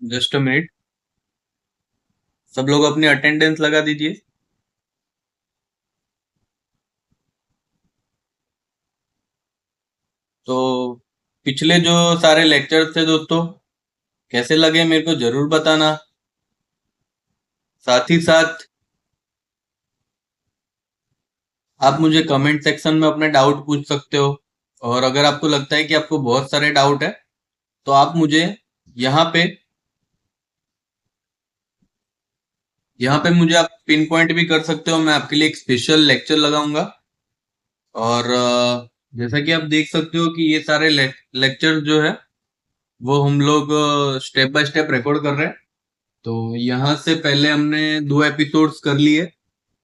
Just a minute. सब लोग अपनी अटेंडेंस लगा दीजिए। तो पिछले जो सारे लेक्चर थे दोस्तों, कैसे लगे मेरे को जरूर बताना। साथ ही साथ आप मुझे कमेंट सेक्शन में अपने डाउट पूछ सकते हो। और अगर आपको लगता है कि आपको बहुत सारे डाउट है तो आप मुझे यहाँ पे यहाँ पे मुझे आप पिन पॉइंट भी कर सकते हो। मैं आपके लिए एक स्पेशल लेक्चर लगाऊंगा। और जैसा कि आप देख सकते हो कि ये सारे लेक्चर जो है वो हम लोग स्टेप बाय स्टेप रिकॉर्ड कर रहे हैं। तो यहाँ से पहले हमने 2 एपिसोड्स कर लिए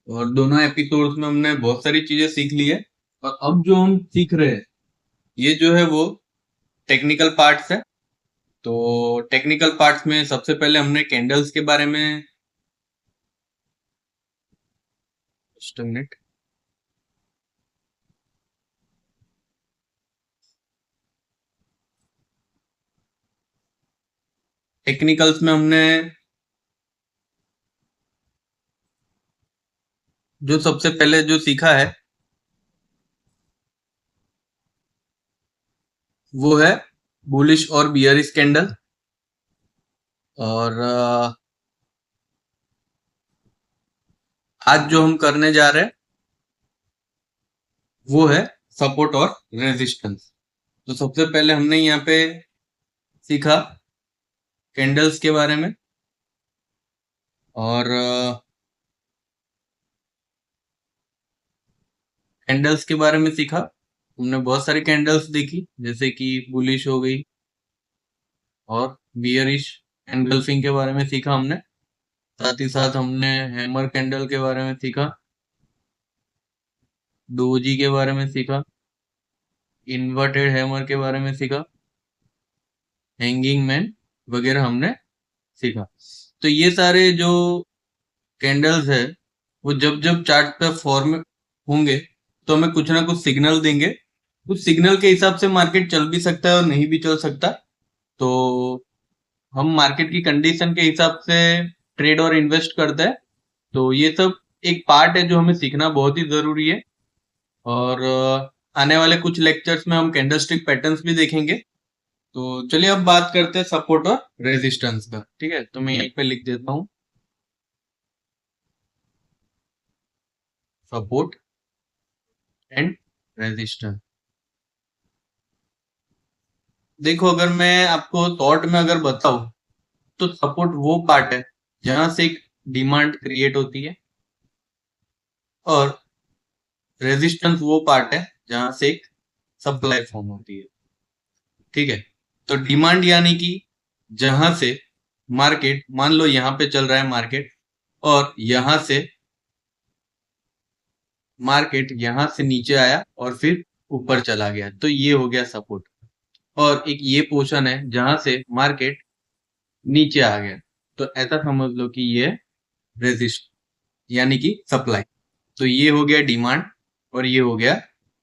और दोनों एपिसोड्स में हमने बहुत सारी चीजें सीख ली है। और अब जो हम सीख रहे हैं ये जो है वो टेक्निकल पार्ट्स है। तो टेक्निकल पार्ट्स में सबसे पहले हमने कैंडल्स के बारे में। Just a minute. टेक्निकल्स में हमने जो सबसे पहले जो सीखा है वो है बुलिश और बियरिश कैंडल। और आज जो हम करने जा रहे हैं वो है सपोर्ट और रेजिस्टेंस। तो सबसे पहले हमने यहाँ पे सीखा कैंडल्स के बारे में। और कैंडल्स के बारे में सीखा। हमने बहुत सारी कैंडल्स देखी जैसे कि बुलिश हो गई और बियरिश एंगल्फिंग के बारे में सीखा हमने। साथ ही साथ हमने हैमर कैंडल के बारे में सीखा, डोजी के बारे में सीखा, इन्वर्टेड हैमर के बारे में सीखा, हैंगिंग मैन वगैरह हमने सीखा। तो ये सारे जो कैंडल्स है वो जब जब चार्ट पे फॉर्म होंगे तो हमें कुछ ना कुछ सिग्नल देंगे। उस सिग्नल के हिसाब से मार्केट चल भी सकता है और नहीं भी चल सकता। तो हम मार्केट की कंडीशन के हिसाब से ट्रेड और इन्वेस्ट करते हैं। तो ये सब एक पार्ट है जो हमें सीखना बहुत ही जरूरी है। और आने वाले कुछ लेक्चर्स में हम कैंडलस्टिक पैटर्न्स भी देखेंगे। तो चलिए अब बात करते हैं सपोर्ट और रेजिस्टेंस का। ठीक है, तो मैं यहीं पे लिख देता हूँ सपोर्ट एंड रेजिस्टेंस। देखो, अगर मैं आपको थॉट में अगर बताऊं तो सपोर्ट वो पार्ट है जहां से एक डिमांड क्रिएट होती है और रेजिस्टेंस वो पार्ट है जहां से एक सप्लाई फॉर्म होती है। ठीक है, तो डिमांड यानी कि जहां से मार्केट, मान लो यहां पे चल रहा है मार्केट और यहां से नीचे आया और फिर ऊपर चला गया तो ये हो गया सपोर्ट। और एक ये पोर्शन है जहां से मार्केट नीचे आ गया तो ऐसा समझ लो कि ये रेजिस्ट यानी कि सप्लाई। तो ये हो गया डिमांड और ये हो गया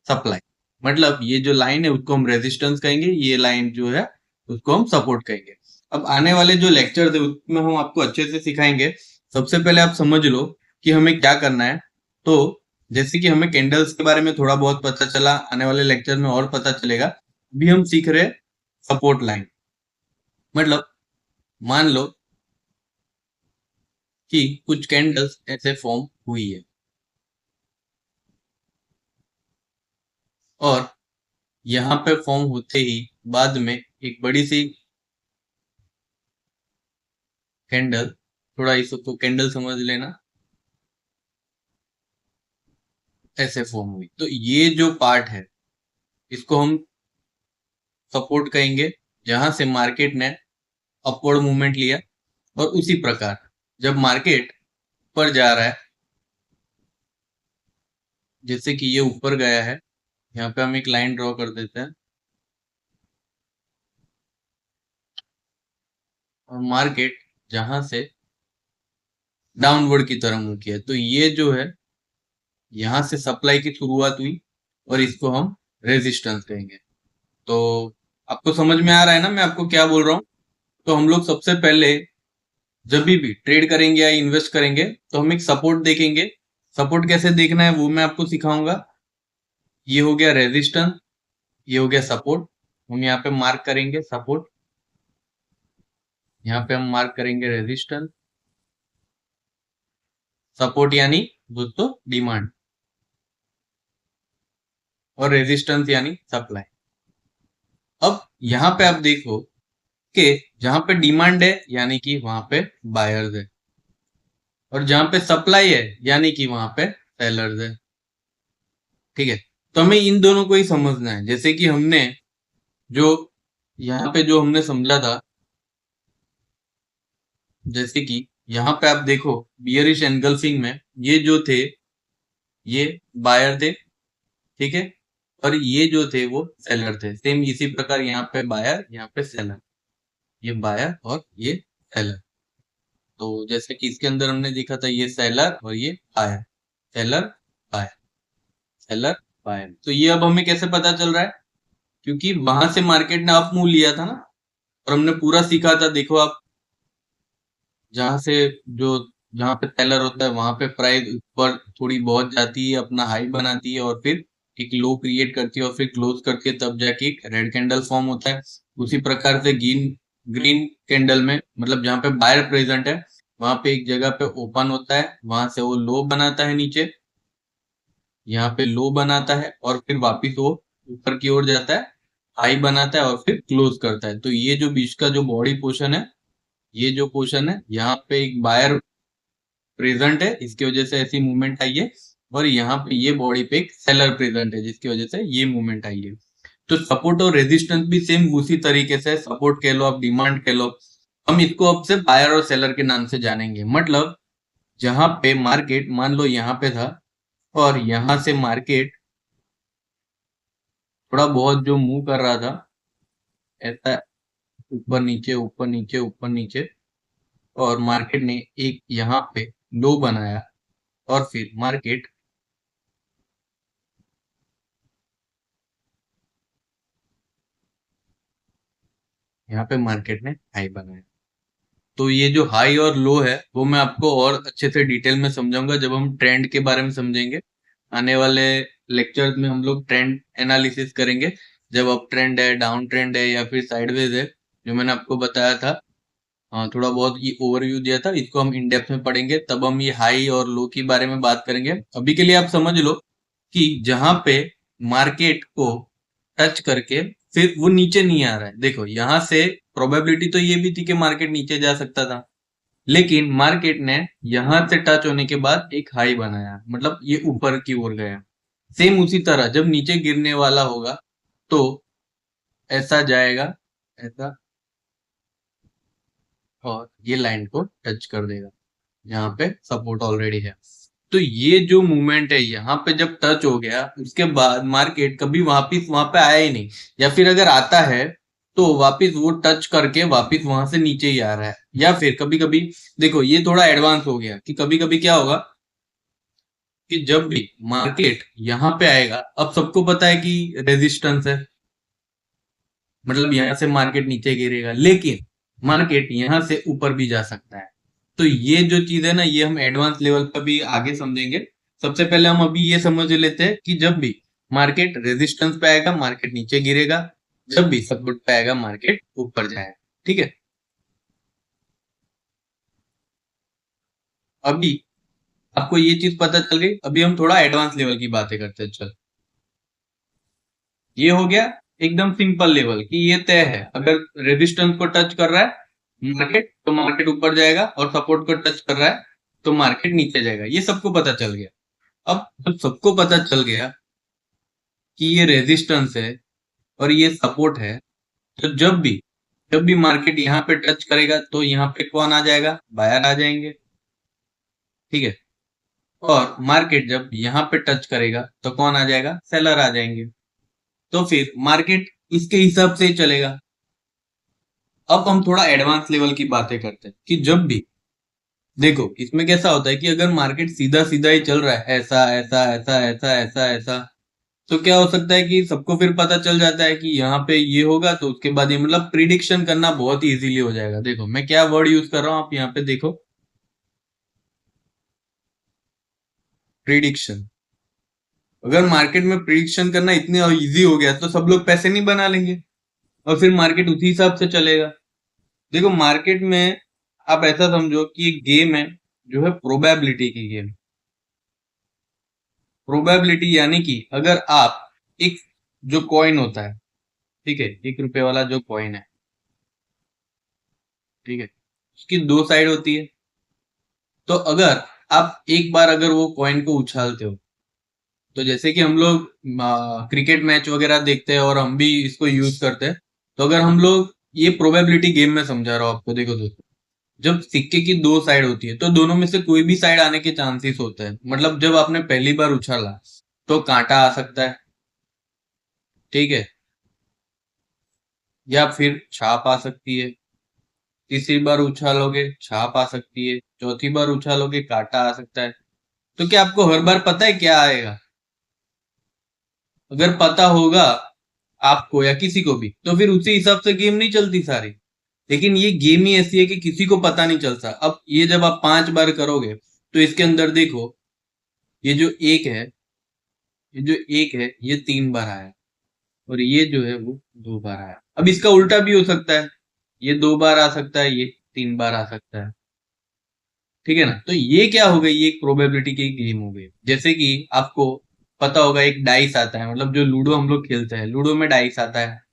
सप्लाई। मतलब ये जो लाइन है उसको हम रेजिस्टेंस कहेंगे, ये लाइन जो है उसको हम सपोर्ट कहेंगे। अब आने वाले जो लेक्चर है उसमें हम आपको अच्छे से सिखाएंगे। सबसे पहले आप समझ लो कि हमें क्या करना है। तो जैसे कि हमें कैंडल्स के बारे में थोड़ा बहुत पता चला, आने वाले लेक्चर में और पता चलेगा। अभी हम सीख रहे सपोर्ट लाइन। मतलब मान लो कि कुछ कैंडल्स ऐसे फॉर्म हुई है और यहाँ पे फॉर्म होते ही बाद में एक बड़ी सी कैंडल, थोड़ा इसको कैंडल समझ लेना, ऐसे फॉर्म हुई। तो ये जो पार्ट है इसको हम सपोर्ट कहेंगे जहां से मार्केट ने अपवर्ड मूवमेंट लिया। और उसी प्रकार जब मार्केट ऊपर जा रहा है, जैसे कि ये ऊपर गया है, यहाँ पे हम एक लाइन ड्रॉ कर देते हैं और मार्केट जहां से डाउनवर्ड की तरफ मूव किया तो ये जो है यहाँ से सप्लाई की शुरुआत हुई और इसको हम रेजिस्टेंस कहेंगे। तो आपको समझ में आ रहा है ना मैं आपको क्या बोल रहा हूँ? तो हम लोग सबसे पहले जब भी ट्रेड करेंगे या इन्वेस्ट करेंगे तो हम एक सपोर्ट देखेंगे। सपोर्ट कैसे देखना है वो मैं आपको सिखाऊंगा। ये हो गया रेजिस्टेंस, ये हो गया सपोर्ट। हम यहाँ पे मार्क करेंगे सपोर्ट, यहाँ पे हम मार्क करेंगे रेजिस्टेंस। सपोर्ट यानी दोस्तों डिमांड और रेजिस्टेंस यानी सप्लाई। अब यहाँ पे आप देखो कि जहां पे डिमांड है यानी कि वहां पे बायर्स है, और जहां पे सप्लाई है यानी कि वहां पे सेलर्स है। ठीक है, तो हमें इन दोनों को ही समझना है। जैसे कि हमने जो यहाँ पे जो हमने समझा था, जैसे कि यहाँ पे आप देखो बियरिश एनगल्फिंग में ये जो थे ये बायर थे, ठीक है, और ये जो थे वो सेलर थे। सेम इसी प्रकार यहाँ पे बायर, यहाँ पे सेलर, ये बायर और ये सेलर। तो जैसे कि इसके अंदर हमने देखा था ये सेलर और ये buyer, seller buyer, seller buyer. तो ये अब हमें कैसे पता चल रहा है, क्योंकि वहां से मार्केट ने अप मूव लिया था ना, और हमने पूरा सीखा था। देखो आप, जहां से जो जहां पे सेलर होता है वहां पे प्राइस ऊपर थोड़ी बहुत जाती है, अपना हाई बनाती है और फिर एक लो क्रिएट करती है और फिर क्लोज करती है, तब जाके एक रेड कैंडल फॉर्म होता है। उसी प्रकार से ग्रीन ग्रीन कैंडल में, मतलब जहां पे बायर प्रेजेंट है वहां पे एक जगह पे ओपन होता है, वहां से वो लो बनाता है नीचे, यहाँ पे लो बनाता है और फिर वापिस वो ऊपर की ओर जाता है, हाई बनाता है और फिर क्लोज करता है। तो ये जो बीच का जो बॉडी पोर्शन है, ये जो पोर्शन है, यहाँ पे एक बायर प्रेजेंट है, इसकी वजह से ऐसी मूवमेंट आई है, और यहाँ पे ये बॉडी पे एक सेलर प्रेजेंट है जिसकी वजह से ये मूवमेंट आई है। तो सपोर्ट और रेजिस्टेंस भी सेम उसी तरीके से, सपोर्ट कह लो आप, डिमांड कह लो, हम इसको अब से बायर और सेलर के नाम से जानेंगे। मतलब जहां पे मार्केट मान लो यहाँ पे था और यहां से मार्केट थोड़ा बहुत जो मूव कर रहा था ऐसा, ऊपर नीचे ऊपर नीचे ऊपर नीचे, और मार्केट ने एक यहाँ पे लो बनाया और फिर मार्केट यहाँ पे मार्केट ने हाई बनाया। तो ये जो हाई और लो है वो मैं आपको और अच्छे से डिटेल में समझाऊंगा जब हम ट्रेंड के बारे में समझेंगे। आने वाले लेक्चर्स में हम लोग ट्रेंड एनालिसिस करेंगे, जब अप ट्रेंड है, डाउन ट्रेंड है या फिर साइडवेज है, जो मैंने आपको बताया था। हाँ, थोड़ा बहुत ये ओवरव्यू दिया था, इसको हम इन डेप्थ में पढ़ेंगे, तब हम ये हाई और लो के बारे में बात करेंगे। अभी के लिए आप समझ लो कि जहां पे मार्केट को टच करके फिर वो नीचे नहीं आ रहा है। देखो यहां से प्रोबेबिलिटी तो ये भी थी कि मार्केट नीचे जा सकता था, लेकिन मार्केट ने यहां से टच होने के बाद एक हाई बनाया, मतलब ये ऊपर की ओर गया। सेम उसी तरह जब नीचे गिरने वाला होगा तो ऐसा जाएगा, ऐसा, और ये लाइन को टच कर देगा, यहाँ पे सपोर्ट ऑलरेडी है। तो ये जो मूवमेंट है यहाँ पे जब टच हो गया उसके बाद मार्केट कभी वापिस वहां पे आया ही नहीं, या फिर अगर आता है तो वापिस वो टच करके वापिस वहां से नीचे ही आ रहा है। या फिर कभी कभी देखो ये थोड़ा एडवांस हो गया कि कभी कभी क्या होगा कि जब भी मार्केट यहाँ पे आएगा, अब सबको पता है कि रेजिस्टेंस है, मतलब यहाँ से मार्केट नीचे गिरेगा, लेकिन मार्केट यहाँ से ऊपर भी जा सकता है। तो ये जो चीज है ना, ये हम एडवांस लेवल पर भी आगे समझेंगे। सबसे पहले हम अभी ये समझ लेते हैं कि जब भी मार्केट रेजिस्टेंस पे आएगा मार्केट नीचे गिरेगा, जब भी सपोर्ट पे आएगा मार्केट ऊपर जाएगा। ठीक है, अभी आपको ये चीज पता चल गई। अभी हम थोड़ा एडवांस लेवल की बातें करते हैं। चल, ये हो गया एकदम सिंपल लेवल कि ये तय है, अगर रेजिस्टेंस को टच कर रहा है मार्केट तो मार्केट ऊपर जाएगा, और सपोर्ट को टच कर रहा है तो मार्केट नीचे जाएगा। ये सबको पता चल गया। अब जब सबको पता चल गया कि ये रेजिस्टेंस है और ये सपोर्ट है, तो जब भी मार्केट यहाँ पे टच करेगा तो यहाँ पे कौन आ जाएगा, बायर आ जाएंगे। ठीक है, और मार्केट जब यहाँ पे टच करेगा तो कौन आ जाएगा, सेलर आ जाएंगे। तो फिर मार्केट इसके हिसाब से ही चलेगा। अब हम थोड़ा एडवांस लेवल की बातें करते हैं कि जब भी देखो इसमें कैसा होता है कि अगर मार्केट सीधा सीधा ही चल रहा है, ऐसा ऐसा ऐसा ऐसा ऐसा ऐसा, तो क्या हो सकता है कि सबको फिर पता चल जाता है कि यहाँ पे ये होगा, तो उसके बाद ये मतलब प्रिडिक्शन करना बहुत ही इजीली हो जाएगा। देखो मैं क्या वर्ड यूज कर रहा हूँ, आप यहाँ पे देखो, प्रिडिक्शन। अगर मार्केट में प्रिडिक्शन करना इतना इजी हो गया तो सब लोग पैसे नहीं बना लेंगे और फिर मार्केट उसी हिसाब से चलेगा। देखो मार्केट में आप ऐसा समझो कि एक गेम है जो है प्रोबेबिलिटी की गेम। प्रोबेबिलिटी यानी कि अगर आप एक जो कॉइन होता है, ठीक है, 1 रुपए वाला जो कॉइन है, ठीक है, उसकी दो साइड होती है। तो अगर आप एक बार अगर वो कॉइन को उछालते हो, तो जैसे कि हम लोग क्रिकेट मैच वगैरह देखते हैं और हम भी इसको यूज करते हैं, तो अगर हम लोग ये प्रोबेबिलिटी गेम में समझा रहा हूँ आपको, देखो दोस्तों, जब सिक्के की दो साइड होती है तो दोनों में से कोई भी साइड आने के चांसेस होते हैं। मतलब जब आपने पहली बार उछाला तो कांटा आ सकता है, ठीक है, या फिर छाप आ सकती है। तीसरी बार उछालोगे छाप आ सकती है, चौथी बार उछालोगे कांटा आ सकता है। तो क्या आपको हर बार पता है क्या आएगा? अगर पता होगा आपको या किसी को भी तो फिर उसी हिसाब से गेम नहीं चलती सारी। लेकिन ये गेम ही ऐसी है कि किसी को पता नहीं चलता। अब ये जब आप 5 बार करोगे तो इसके अंदर देखो, ये जो एक है, ये जो एक है ये 3 बार आया और ये जो है वो 2 बार आया। अब इसका उल्टा भी हो सकता है, ये 2 बार आ सकता है, ये 3 बार आ सकता है, ठीक है ना। तो ये क्या हो गई, ये एक प्रोबेबिलिटी की गेम हो गई। जैसे कि आपको पता होगा एक डाइस आता है, मतलब जो लूडो हम लोग खेलते हैं, लूडो में डाइस आता है।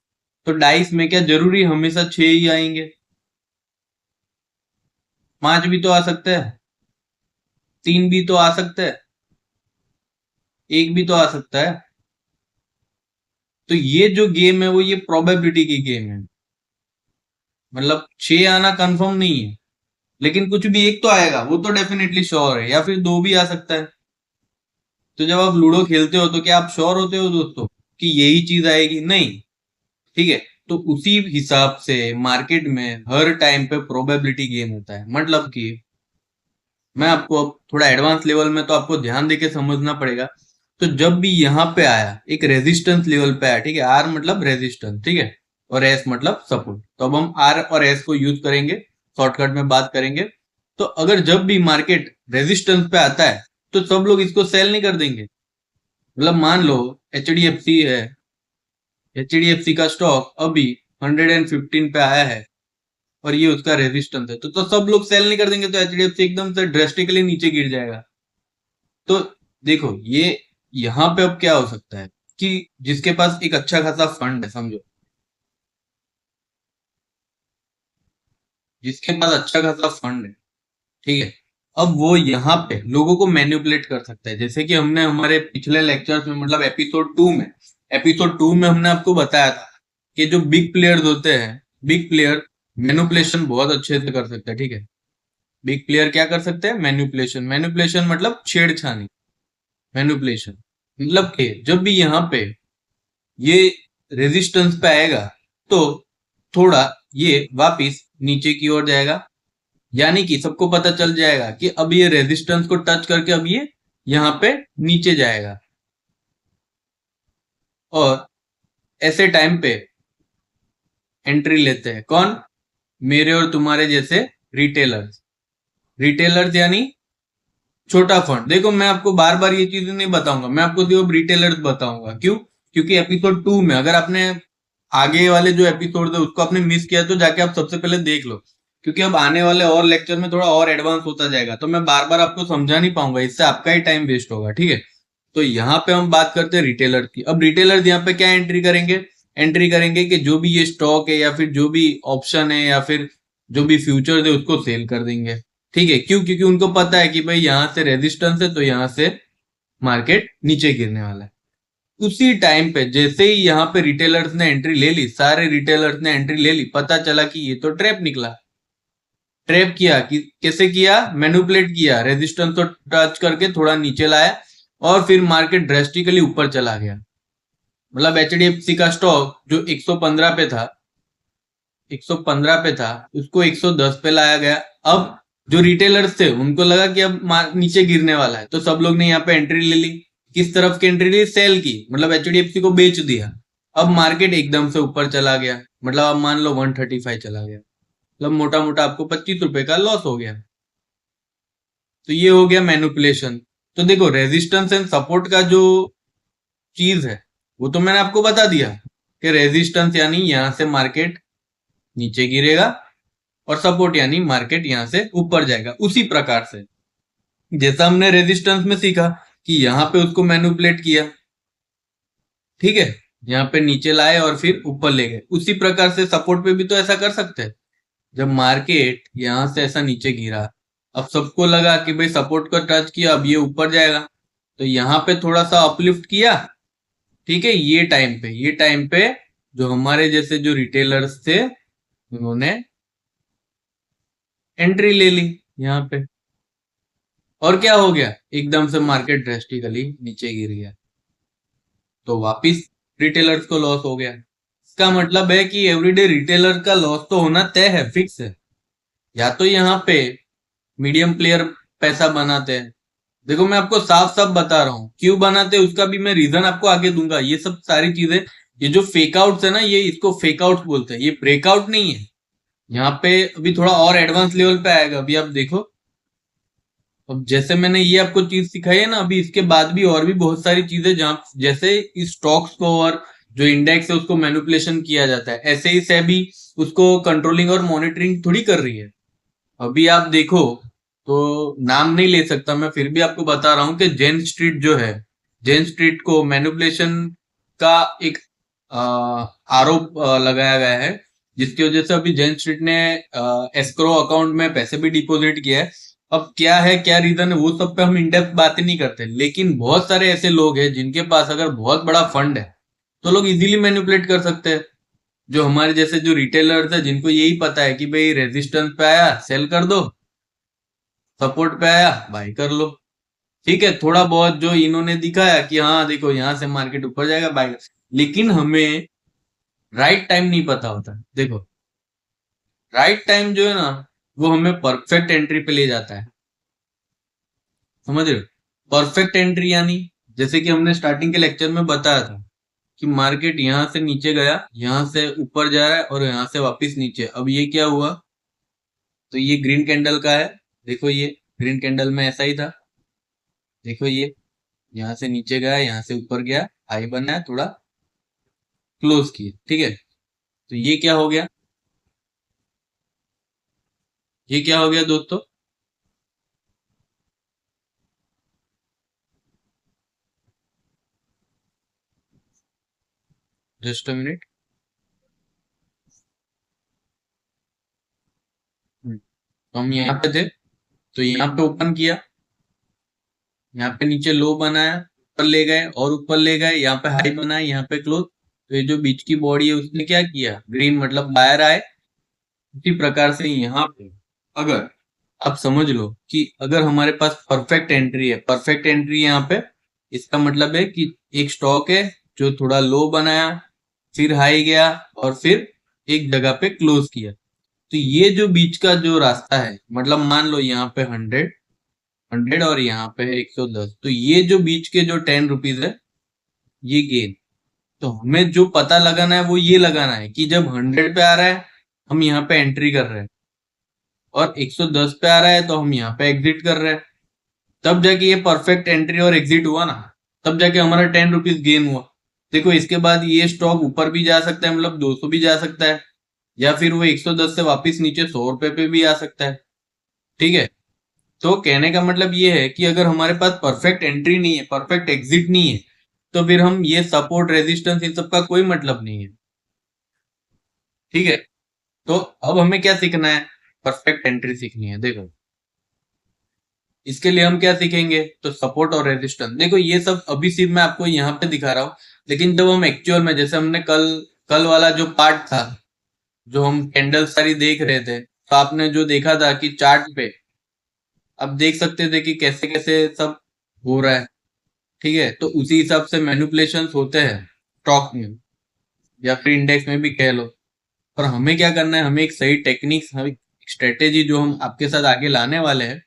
तो डाइस में क्या जरूरी हमेशा 6 ही आएंगे? 5 भी तो आ सकते हैं, 3 भी तो आ सकते हैं, एक भी तो आ सकता है। तो ये जो गेम है वो ये प्रोबेबिलिटी की गेम है। मतलब 6 आना कंफर्म नहीं है, लेकिन कुछ भी एक तो आएगा, वो तो डेफिनेटली श्योर है, या फिर 2 भी आ सकता है। तो जब आप लूडो खेलते हो तो क्या आप श्योर होते हो दोस्तों कि यही चीज आएगी? नहीं, ठीक है। तो उसी हिसाब से मार्केट में हर टाइम पे प्रोबेबिलिटी गेम होता है। मतलब कि मैं आपको अब थोड़ा एडवांस लेवल में तो आपको ध्यान देके समझना पड़ेगा। तो जब भी यहाँ पे आया एक रेजिस्टेंस लेवल पे आया, ठीक है, आर मतलब रेजिस्टेंस, ठीक है, और एस मतलब सपोर्ट, तो अब हम आर और एस को यूज करेंगे, शॉर्टकट में बात करेंगे। तो अगर जब भी मार्केट रेजिस्टेंस पे आता है तो सब लोग इसको सेल नहीं कर देंगे। मतलब मान लो एचडीएफसी है, एचडीएफसी का स्टॉक अभी 115 पे आया है और ये उसका रेजिस्टेंस है, तो सब लोग सेल नहीं कर देंगे, तो एचडीएफसी एकदम से ड्रेस्टिकली नीचे गिर जाएगा। तो देखो ये यहाँ पे अब क्या हो सकता है कि जिसके पास एक अच्छा खासा फंड है, समझो, जिसके पास अच्छा खासा फंड है, ठीक है, अब वो यहाँ पे लोगों को मैनिपुलेट कर सकता है। जैसे कि हमने हमारे पिछले लेक्चर्स में, मतलब एपिसोड 2 में हमने आपको बताया था कि जो बिग प्लेयर्स होते हैं, बिग प्लेयर मैनिपुलेशन बहुत अच्छे से कर सकते हैं, ठीक है। बिग प्लेयर क्या कर सकते हैं? मैनिपुलेशन। मैनिपुलेशन मतलब छेड़छानी, मैनिपुलेशन। मतलब कि जब भी यहाँ पे ये रेजिस्टेंस पे आएगा तो थोड़ा ये वापिस नीचे की ओर जाएगा, यानी कि सबको पता चल जाएगा कि अब ये रेजिस्टेंस को टच करके अब ये यहाँ पे नीचे जाएगा। और ऐसे टाइम पे एंट्री लेते हैं कौन? मेरे और तुम्हारे जैसे रिटेलर्स। रिटेलर्स यानी छोटा फंड। देखो मैं आपको बार बार ये चीजें नहीं बताऊंगा, मैं आपको सिर्फ रिटेलर्स बताऊंगा। क्यों? क्योंकि एपिसोड 2 में अगर आपने आगे वाले जो एपिसोड है उसको आपने मिस किया तो जाके आप सबसे पहले देख लो, क्योंकि अब आने वाले और लेक्चर में थोड़ा और एडवांस होता जाएगा, तो मैं बार बार आपको समझा नहीं पाऊंगा, इससे आपका ही टाइम वेस्ट होगा, ठीक है। तो यहाँ पे हम बात करते हैं रिटेलर की। अब रिटेलर यहाँ पे क्या एंट्री करेंगे? एंट्री करेंगे कि जो भी ये स्टॉक है या फिर जो भी ऑप्शन है या फिर जो भी फ्यूचर है उसको सेल कर देंगे, ठीक है। क्यों? क्योंकि उनको पता है कि भाई यहाँ से रेजिस्टेंस है तो यहाँ से मार्केट नीचे गिरने वाला है। उसी टाइम पे जैसे ही यहाँ पे रिटेलर्स ने एंट्री ले ली, सारे रिटेलर्स ने एंट्री ले ली, पता चला कि ये तो ट्रैप निकला। ट्रैप किया कि कैसे किया? मैनिपुलेट किया, रेजिस्टेंस को टच करके थोड़ा नीचे लाया और फिर मार्केट ड्रेस्टिकली ऊपर चला गया। मतलब एचडीएफसी का स्टॉक जो 115 पे था, 115 पे था, उसको 110 पे लाया गया। अब जो रिटेलर्स थे उनको लगा कि अब नीचे गिरने वाला है, तो सब लोग ने यहाँ पे एंट्री ले ली। किस तरफ की एंट्री ली? सेल की, मतलब एचडीएफसी को बेच दिया। अब मार्केट एकदम से ऊपर चला गया, मतलब अब मान लो 135 चला गया, मतलब मोटा मोटा आपको 25 रुपए का लॉस हो गया। तो ये हो गया मैनिपुलेशन। तो देखो, रेजिस्टेंस एंड सपोर्ट का जो चीज है वो तो मैंने आपको बता दिया कि रेजिस्टेंस यानी यहां से मार्केट नीचे गिरेगा, और सपोर्ट यानी मार्केट यहां से ऊपर जाएगा। उसी प्रकार से जैसा हमने रेजिस्टेंस में सीखा कि यहां पे उसको मैनिपुलेट किया, ठीक है, यहाँ पे नीचे लाए और फिर ऊपर ले गए, उसी प्रकार से सपोर्ट पे भी तो ऐसा कर सकते हैं। जब मार्केट यहां से ऐसा नीचे गिरा, अब सबको लगा कि भाई सपोर्ट को टच किया, अब ये ऊपर जाएगा, तो यहाँ पे थोड़ा सा अपलिफ्ट किया, ठीक है। ये टाइम पे जो हमारे जैसे जो रिटेलर्स थे उन्होंने एंट्री ले ली यहाँ पे, और क्या हो गया, एकदम से मार्केट ड्रेस्टिकली नीचे गिर गया, तो वापिस रिटेलर्स को लॉस हो गया। इसका मतलब है कि एवरीडे रिटेलर का लॉस तो होना तय है, फिक्स है। या तो यहाँ पे मीडियम प्लेयर पैसा बनाते हैं। देखो मैं आपको साफ साफ बता रहा हूँ क्यों बनाते हैं, उसका भी मैं रीजन आपको आगे दूंगा। ये सब सारी चीजें, ये जो फेक आउट्स है ना, ये इसको फेक आउट बोलते हैं, ये ब्रेकआउट नहीं है। यहाँ पे अभी थोड़ा और एडवांस लेवल पे आएगा, अभी आप देखो। अब जैसे मैंने ये आपको चीज सिखाई है ना, अभी इसके बाद भी और भी बहुत सारी चीजें जहाँ जैसे इस स्टॉक्स को और जो इंडेक्स है उसको मैनिपुलेशन किया जाता है, ऐसे ही सेबी उसको कंट्रोलिंग और मॉनिटरिंग थोड़ी कर रही है। अभी आप देखो, तो नाम नहीं ले सकता मैं, फिर भी आपको बता रहा हूँ कि जेन स्ट्रीट जो है, जेन स्ट्रीट को मैनिपुलेशन का एक आरोप लगाया गया है, जिसकी वजह से अभी जेन स्ट्रीट ने एस्क्रो अकाउंट में पैसे भी डिपॉजिट किया है। अब क्या है, क्या रीजन है, वो सब पे हम इंडेप्थ बातें नहीं करते, लेकिन बहुत सारे ऐसे लोग हैं जिनके पास अगर बहुत बड़ा फंड है तो लोग इजीली मैनिपुलेट कर सकते हैं। जो हमारे जैसे जो रिटेलर्स है, जिनको यही पता है कि भाई रेजिस्टेंस पे आया सेल कर दो, सपोर्ट पे आया बाय कर लो, ठीक है। थोड़ा बहुत जो इन्होंने दिखाया कि हाँ देखो यहाँ से मार्केट ऊपर जाएगा बाय, लेकिन हमें राइट टाइम नहीं पता होता। देखो, राइट टाइम जो है ना, वो हमें परफेक्ट एंट्री पे ले जाता है, समझ रहे हो? परफेक्ट एंट्री यानी जैसे कि हमने स्टार्टिंग के लेक्चर में बताया था कि मार्केट यहां से नीचे गया, यहां से ऊपर जा रहा है, और यहां से वापस नीचे। अब ये क्या हुआ, तो ये ग्रीन कैंडल का है, देखो ये ग्रीन कैंडल में ऐसा ही था, देखो ये यहाँ से नीचे गया, यहाँ से ऊपर गया, हाई बना है, थोड़ा क्लोज किए, ठीक है। तो ये क्या हो गया, ये क्या हो गया दोस्तों, जस्ट अ मिनट। तो हम यहाँ पे थे, तो यहाँ पे ओपन किया, यहाँ पे नीचे लो बनाया, ऊपर ले गए और ऊपर ले गए, यहाँ पे हाई बनाया, यहाँ पे क्लोज। तो ये जो बीच की बॉडी है उसने क्या किया, ग्रीन मतलब बाहर आए। उसी प्रकार से यहाँ पे अगर आप समझ लो कि अगर हमारे पास परफेक्ट एंट्री है, परफेक्ट एंट्री यहाँ पे, इसका मतलब है कि एक स्टॉक है जो थोड़ा लो बनाया, फिर हाई गया, और फिर एक जगह पे क्लोज किया। तो ये जो बीच का जो रास्ता है, मतलब मान लो यहाँ पे 100 और यहाँ पे है 110, तो ये जो बीच के जो 10 रुपीज है, ये गेन। तो हमें जो पता लगाना है वो ये लगाना है कि जब 100 पे आ रहा है हम यहाँ पे एंट्री कर रहे हैं, और 110 पे आ रहा है तो हम यहाँ पे एग्जिट कर रहे हैं। तब जाके ये परफेक्ट एंट्री और एग्जिट हुआ ना, तब जाके हमारा 10 रुपीज गेन हुआ। देखो इसके बाद ये स्टॉक ऊपर भी जा सकता है, मतलब 200 भी जा सकता है, या फिर वो 110 से वापस नीचे 100 रुपए पे भी आ सकता है, ठीक है। तो कहने का मतलब ये है कि अगर हमारे पास परफेक्ट एंट्री नहीं है, परफेक्ट एग्जिट नहीं है, तो फिर हम ये सपोर्ट रेजिस्टेंस इन सब का कोई मतलब नहीं है, ठीक है। तो अब हमें क्या सीखना है, परफेक्ट एंट्री सीखनी है। देखो इसके लिए हम क्या सीखेंगे, तो सपोर्ट और रेजिस्टेंस। देखो ये सब अभी सिर्फ मैं आपको यहाँ पे दिखा रहा हूँ, लेकिन जब हम एक्चुअल में, जैसे हमने कल कल वाला जो पार्ट था, जो हम कैंडल सारी देख रहे थे, तो आपने जो देखा था कि चार्ट पे आप देख सकते थे कि कैसे कैसे सब हो रहा है, ठीक है। तो उसी हिसाब से मैनिपुलेशन होते हैं स्टॉक में, या फिर इंडेक्स में भी कह लो। पर हमें क्या करना है, हमें एक सही टेक्निक, हमें स्ट्रेटेजी जो हम आपके साथ आगे लाने वाले हैं,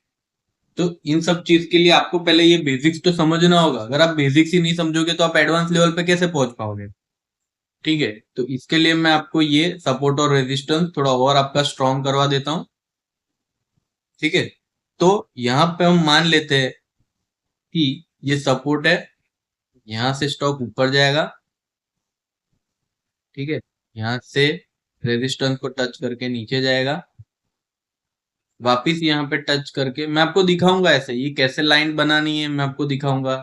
तो इन सब चीज के लिए आपको पहले ये बेसिक्स तो समझना होगा। अगर आप बेसिक्स ही नहीं समझोगे तो आप एडवांस लेवल पे कैसे पहुंच पाओगे? ठीक है, तो इसके लिए मैं आपको ये सपोर्ट और रेजिस्टेंस थोड़ा और आपका स्ट्रॉन्ग करवा देता हूँ। ठीक है, तो यहाँ पे हम मान लेते हैं कि ये सपोर्ट है, यहाँ से स्टॉक ऊपर जाएगा। ठीक है, यहाँ से रेजिस्टेंस को टच करके नीचे जाएगा, वापिस यहाँ पे टच करके मैं आपको दिखाऊंगा ऐसे ये कैसे लाइन बनानी है, मैं आपको दिखाऊंगा।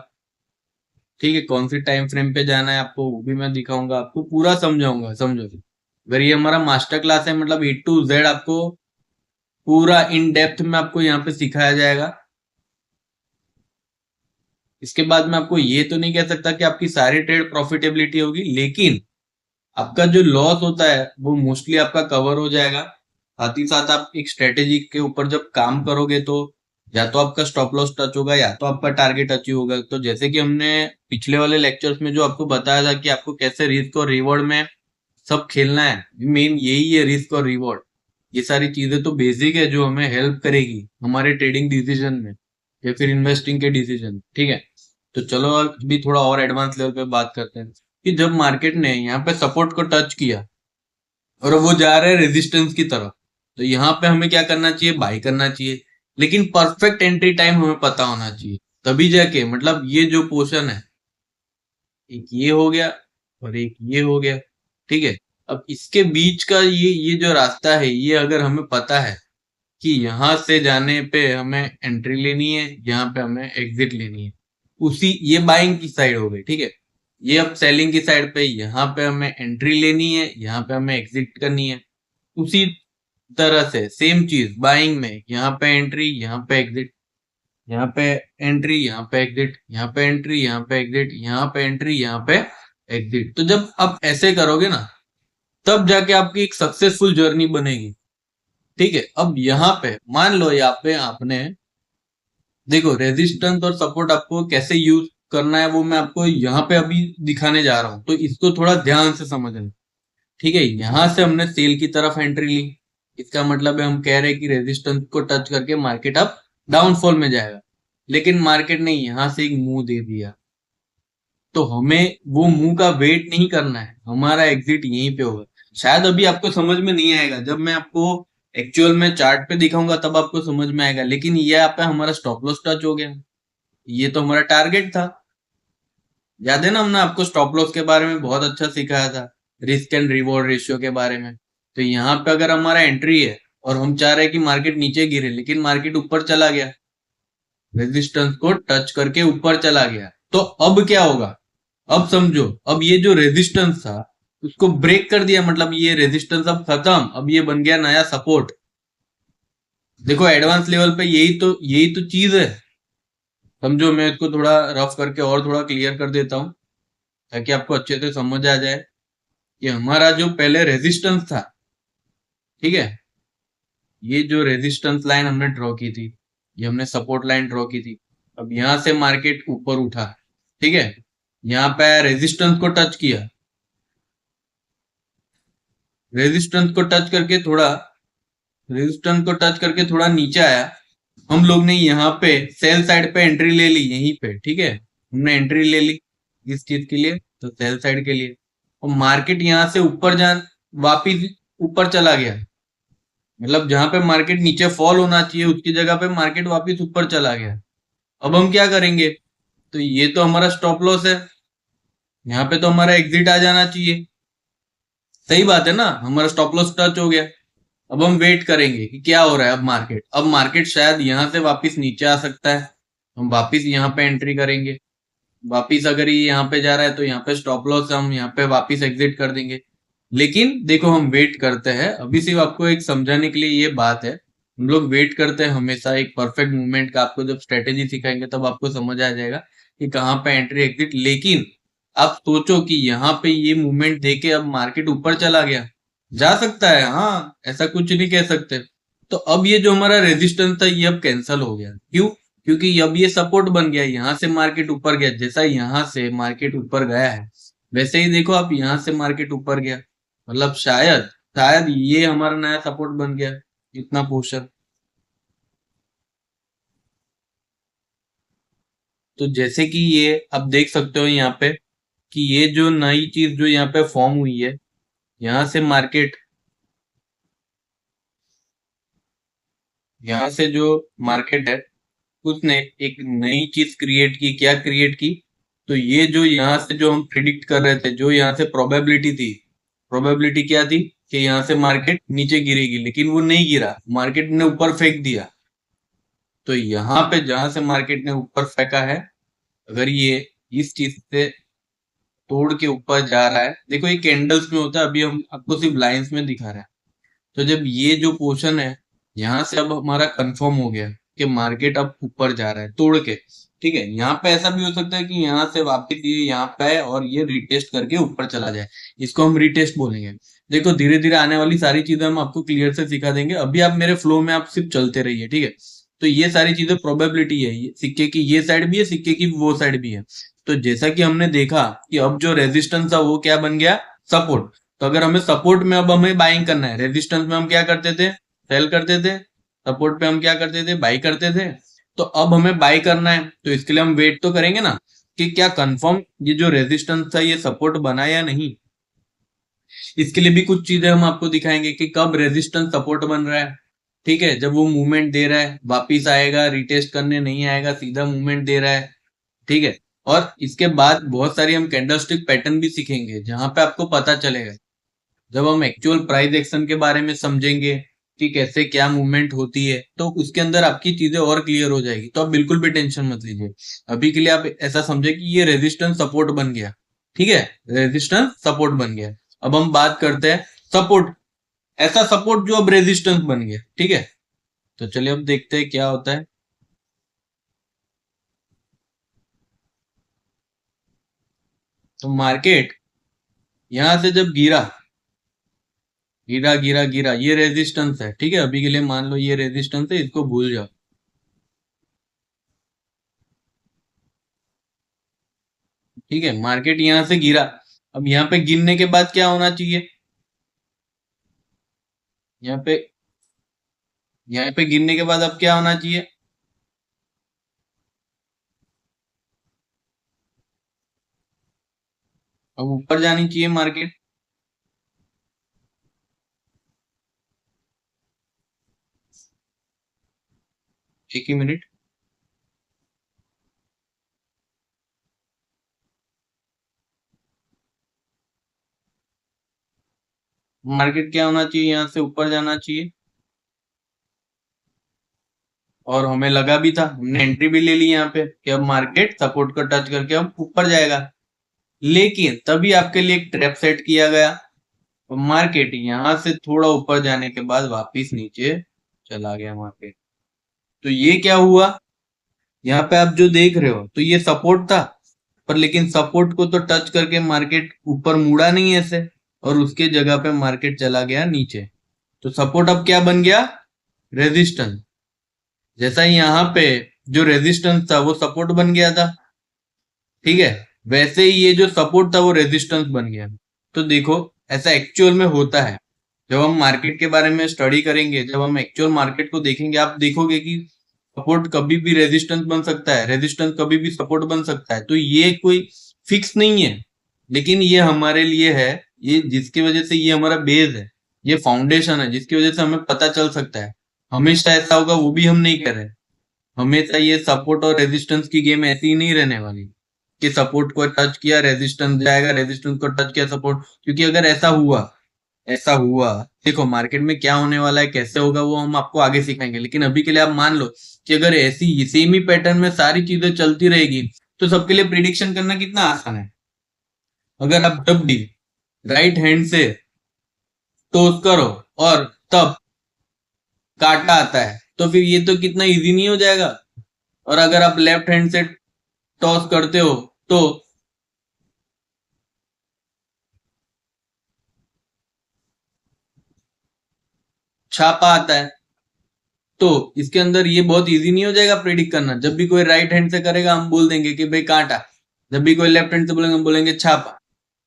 ठीक है, कौन सी टाइम फ्रेम पे जाना है आपको वो भी मैं दिखाऊंगा, आपको पूरा समझाऊंगा। समझो, अगर ये हमारा मास्टर क्लास है मतलब A to Z आपको पूरा इन डेप्थ में आपको यहाँ पे सिखाया जाएगा। इसके बाद मैं आपको ये तो नहीं कह सकता कि आपकी सारी ट्रेड प्रॉफिटेबिलिटी होगी, लेकिन आपका जो लॉस होता है वो मोस्टली आपका कवर हो जाएगा। साथ ही साथ आप एक स्ट्रेटेजी के ऊपर जब काम करोगे तो या तो आपका स्टॉप लॉस टच होगा या तो आपका टारगेट अचीव होगा। तो जैसे कि हमने पिछले वाले लेक्चर्स में जो आपको बताया था कि आपको कैसे रिस्क और रिवॉर्ड में सब खेलना है, मेन यही है रिस्क और रिवॉर्ड। ये सारी चीजें तो बेसिक है जो हमें हेल्प करेगी हमारे ट्रेडिंग डिसीजन में या फिर इन्वेस्टिंग के डिसीजन। ठीक है, तो चलो अभी थोड़ा और एडवांस लेवल पे बात करते हैं कि जब मार्केट ने यहाँ पे सपोर्ट को टच किया और वो जा रहे हैं रेजिस्टेंस की तरफ, तो यहाँ पे हमें क्या करना चाहिए? बाई करना चाहिए। लेकिन परफेक्ट एंट्री टाइम हमें पता होना चाहिए, तभी जाके मतलब ये जो पोर्शन है, एक ये हो गया और एक ये हो गया। ठीक है, अब इसके बीच का ये जो रास्ता है, ये अगर हमें पता है कि यहाँ से जाने पे हमें एंट्री लेनी है, यहाँ पे हमें एग्जिट लेनी है, उसी ये बाइंग की साइड हो गई। ठीक है, ये अब सेलिंग की साइड पे, यहाँ पे हमें एंट्री लेनी है, यहाँ पे हमें एग्जिट करनी है। उसी तरह से सेम चीज बाइंग में, यहाँ पे एंट्री, यहाँ पे एग्जिट, यहाँ पे एंट्री, यहाँ पे एग्जिट, यहाँ पे एंट्री, यहाँ पे एग्जिट, यहाँ पे एंट्री, यहाँ पे एग्जिट। तो जब आप ऐसे करोगे ना, तब जाके आपकी एक सक्सेसफुल जर्नी बनेगी। ठीक है, अब यहाँ पे मान लो यहाँ पे आपने देखो रेजिस्टेंस और सपोर्ट आपको कैसे यूज करना है वो मैं आपको यहाँ पे अभी दिखाने जा रहा हूँ, तो इसको थोड़ा ध्यान से समझना। ठीक है, यहाँ से हमने सेल की तरफ एंट्री ली, इसका मतलब है हम कह रहे हैं कि रेजिस्टेंस को टच करके मार्केट अब डाउनफॉल में जाएगा। लेकिन मार्केट ने यहाँ से एक मुंह दे दिया, तो हमें वो मुंह का वेट नहीं करना है, हमारा एग्जिट यहीं पे होगा। शायद अभी आपको समझ में नहीं आएगा, जब मैं आपको एक्चुअल में चार्ट पे दिखाऊंगा तब आपको समझ में आएगा। लेकिन ये यहाँ पे हमारा स्टॉप लॉस टच हो गया, ये तो हमारा टारगेट था। याद है ना, हमने आपको स्टॉप लॉस के बारे में बहुत अच्छा सिखाया था, रिस्क एंड रिवॉर्ड रेशियो के बारे में। तो यहाँ पे अगर हमारा एंट्री है और हम चाह रहे हैं कि मार्केट नीचे गिरे, लेकिन मार्केट ऊपर चला गया, रेजिस्टेंस को टच करके ऊपर चला गया, तो अब क्या होगा? अब समझो, अब ये जो रेजिस्टेंस था उसको ब्रेक कर दिया, मतलब ये रेजिस्टेंस अब खत्म, अब ये बन गया नया सपोर्ट। देखो एडवांस लेवल पे यही तो चीज है। समझो, मैं इसको थोड़ा रफ करके और थोड़ा क्लियर कर देता हूँ ताकि आपको अच्छे से समझ आ जाए कि हमारा जो पहले रेजिस्टेंस था, ठीक है, ये जो रेजिस्टेंस लाइन हमने ड्रॉ की थी, ये हमने सपोर्ट लाइन ड्रॉ की थी। अब यहां से मार्केट ऊपर उठा, ठीक है, यहाँ पे रेजिस्टेंस को टच किया, रेजिस्टेंस को टच करके थोड़ा रेजिस्टेंस को टच करके थोड़ा नीचे आया। हम लोग ने यहाँ पे सेल साइड पे एंट्री ले ली, यहीं पे। ठीक है, हमने एंट्री ले ली इस चीज के लिए, तो सेल साइड के लिए। और मार्केट यहाँ से ऊपर वापिस ऊपर चला गया, मतलब जहां पे मार्केट नीचे फॉल होना चाहिए उसकी जगह पे मार्केट वापिस ऊपर चला गया। अब हम क्या करेंगे? तो ये तो हमारा स्टॉप लॉस है, यहाँ पे तो हमारा एग्जिट आ जाना चाहिए। सही बात है ना, हमारा स्टॉप लॉस टच हो गया। अब हम वेट करेंगे कि क्या हो रहा है। अब मार्केट शायद यहाँ से वापस नीचे आ सकता है, हम वापस यहाँ पे एंट्री करेंगे। वापस अगर ये यहाँ पे जा रहा है तो यहाँ पे स्टॉप लॉस हम यहाँ पे वापस एग्जिट कर देंगे। लेकिन देखो हम वेट करते हैं, अभी सिर्फ आपको एक समझाने के लिए ये बात है, हम लोग वेट करते हैं हमेशा एक परफेक्ट मूवमेंट का। आपको जब स्ट्रेटेजी सिखाएंगे तब आपको समझ आ जाएगा कि कहाँ पे एंट्री एग्जिट। लेकिन आप सोचो कि यहाँ पे ये मूवमेंट देके अब मार्केट ऊपर चला गया, जा सकता है, हाँ, ऐसा कुछ नहीं कह सकते। तो अब ये जो हमारा रेजिस्टेंस था ये अब कैंसिल हो गया। क्यों? क्योंकि अब ये सपोर्ट बन गया, यहाँ से मार्केट ऊपर गया। जैसा यहाँ से मार्केट ऊपर गया है वैसे ही देखो आप यहाँ से मार्केट ऊपर गया, मतलब शायद शायद ये हमारा नया सपोर्ट बन गया, इतना पोर्शन। तो जैसे कि ये आप देख सकते हो यहाँ पे कि ये जो नई चीज जो यहाँ पे फॉर्म हुई है, यहाँ से मार्केट, यहाँ से जो मार्केट है उसने एक नई चीज क्रिएट की। क्या क्रिएट की? तो ये जो यहाँ से जो हम प्रिडिक्ट कर रहे थे, जो यहाँ से प्रोबेबिलिटी थी, प्रोबेबिलिटी क्या थी कि यहाँ से मार्केट नीचे गिरेगी, लेकिन वो नहीं गिरा, मार्केट ने ऊपर फेंक दिया। तो यहाँ पे जहां से मार्केट ने ऊपर फेंका है, अगर ये इस चीज से तोड़ के ऊपर जा रहा है, देखो ये कैंडल्स में होता है, अभी हम आपको सिर्फ लाइंस में दिखा रहे हैं। तो जब ये जो पोर्शन है, यहाँ से अब हमारा कंफर्म हो गया कि मार्केट अब ऊपर जा रहा है तोड़ के, ठीक है। यहाँ पे ऐसा भी हो सकता है कि यहाँ से वापस ये यहाँ पे है और ये रिटेस्ट करके ऊपर चला जाए, इसको हम रिटेस्ट बोलेंगे। देखो धीरे धीरे आने वाली सारी चीजें हम आपको क्लियर से सिखा देंगे, अभी आप मेरे फ्लो में आप सिर्फ चलते रहिए, ठीक है। तो ये सारी चीजें प्रोबेबिलिटी है, ये सिक्के की ये साइड भी है, सिक्के की वो साइड भी है। तो जैसा कि हमने देखा कि अब जो रेजिस्टेंस था वो क्या बन गया? सपोर्ट। तो अगर हमें सपोर्ट में अब हमें बाइंग करना है, रेजिस्टेंस में हम क्या करते थे? सेल करते थे। सपोर्ट पे हम क्या करते थे? बाई करते थे। तो अब हमें बाई करना है, तो इसके लिए हम वेट तो करेंगे ना कि क्या कंफर्म ये जो रेजिस्टेंस था ये सपोर्ट बना या नहीं। इसके लिए भी कुछ चीजें हम आपको दिखाएंगे कि कब रेजिस्टेंस सपोर्ट बन रहा है, ठीक है। जब वो मूवमेंट दे रहा है, वापिस आएगा, रिटेस्ट करने नहीं आएगा, सीधा मूवमेंट दे रहा है, ठीक है। और इसके बाद बहुत सारी हम कैंडलस्टिक पैटर्न भी सीखेंगे, जहां पे आपको पता चलेगा, जब हम एक्चुअल प्राइस एक्शन के बारे में समझेंगे कि कैसे क्या मूवमेंट होती है, तो उसके अंदर आपकी चीजें और क्लियर हो जाएगी। तो आप बिल्कुल भी टेंशन मत लीजिए, अभी के लिए आप ऐसा समझे कि ये रेजिस्टेंस सपोर्ट बन गया, ठीक है। रेजिस्टेंस सपोर्ट बन गया। अब हम बात करते हैं सपोर्ट, ऐसा सपोर्ट जो अब रेजिस्टेंस बन गया, ठीक है। तो चलिए अब देखते हैं क्या होता है। तो मार्केट यहां से जब गिरा, गिरा गिरा गिरा, ये रेजिस्टेंस है, ठीक है। अभी के लिए मान लो ये रेजिस्टेंस है, इसको भूल जाओ, ठीक है। मार्केट यहां से गिरा, अब यहाँ पे गिरने के बाद क्या होना चाहिए? यहाँ पे, यहाँ पे गिरने के बाद अब क्या होना चाहिए? अब ऊपर जानी चाहिए मार्केट। एक ही मिनट। मार्केट क्या होना चाहिए? यहाँ से ऊपर जाना चाहिए, और हमें लगा भी था, हमने एंट्री भी ले ली यहाँ पे कि अब मार्केट सपोर्ट को टच करके अब ऊपर जाएगा। लेकिन तभी आपके लिए एक ट्रैप सेट किया गया, और मार्केट यहाँ से थोड़ा ऊपर जाने के बाद वापिस नीचे चला गया मार्केट। तो ये क्या हुआ? यहाँ पे आप जो देख रहे हो, तो ये सपोर्ट था, पर लेकिन सपोर्ट को तो टच करके मार्केट ऊपर मुड़ा नहीं ऐसे, और उसके जगह पे मार्केट चला गया नीचे। तो सपोर्ट अब क्या बन गया? रेजिस्टेंस। जैसा यहाँ पे जो रेजिस्टेंस था वो सपोर्ट बन गया था, ठीक है, वैसे ही ये जो सपोर्ट था वो रेजिस्टेंस बन गया। तो देखो ऐसा एक्चुअल में होता है, जब हम मार्केट के बारे में स्टडी करेंगे, जब हम एक्चुअल मार्केट को देखेंगे, आप देखोगे कि सपोर्ट कभी भी रेजिस्टेंस बन सकता है, रेजिस्टेंस कभी भी सपोर्ट बन सकता है। तो ये कोई फिक्स नहीं है, लेकिन ये हमारे लिए है, ये जिसकी वजह से ये हमारा बेस है, ये फाउंडेशन है, जिसकी वजह से हमें पता चल सकता है। हमेशा ऐसा होगा वो भी हम नहीं कह रहे, हमेशा ये सपोर्ट और रेजिस्टेंस की गेम ऐसी ही नहीं रहने वाली कि सपोर्ट को टच किया रेजिस्टेंस जाएगा, रेजिस्टेंस को टच किया सपोर्ट। क्योंकि अगर ऐसा हुआ, ऐसा हुआ, देखो मार्केट में क्या होने वाला है, कैसे होगा, वो हम आपको आगे सिखाएंगे। लेकिन अभी के लिए आप मान लो कि अगर ऐसी सेम ही पैटर्न में सारी चीजें चलती रहेगी, तो सबके लिए प्रिडिक्शन करना कितना आसान है। अगर आप जब भी राइट हैंड से टॉस करो और तब काटा आता है, तो फिर ये तो कितना इजी नहीं हो जाएगा। और अगर आप लेफ्ट हैंड से टॉस करते हो तो छापा आता है, तो इसके अंदर ये बहुत इजी नहीं हो जाएगा प्रेडिक्ट करना। जब भी कोई राइट हैंड से करेगा हम बोल देंगे कि भाई कांटा, जब भी कोई लेफ्ट हैंड से बोलेंगे हम बोलेंगे छापा,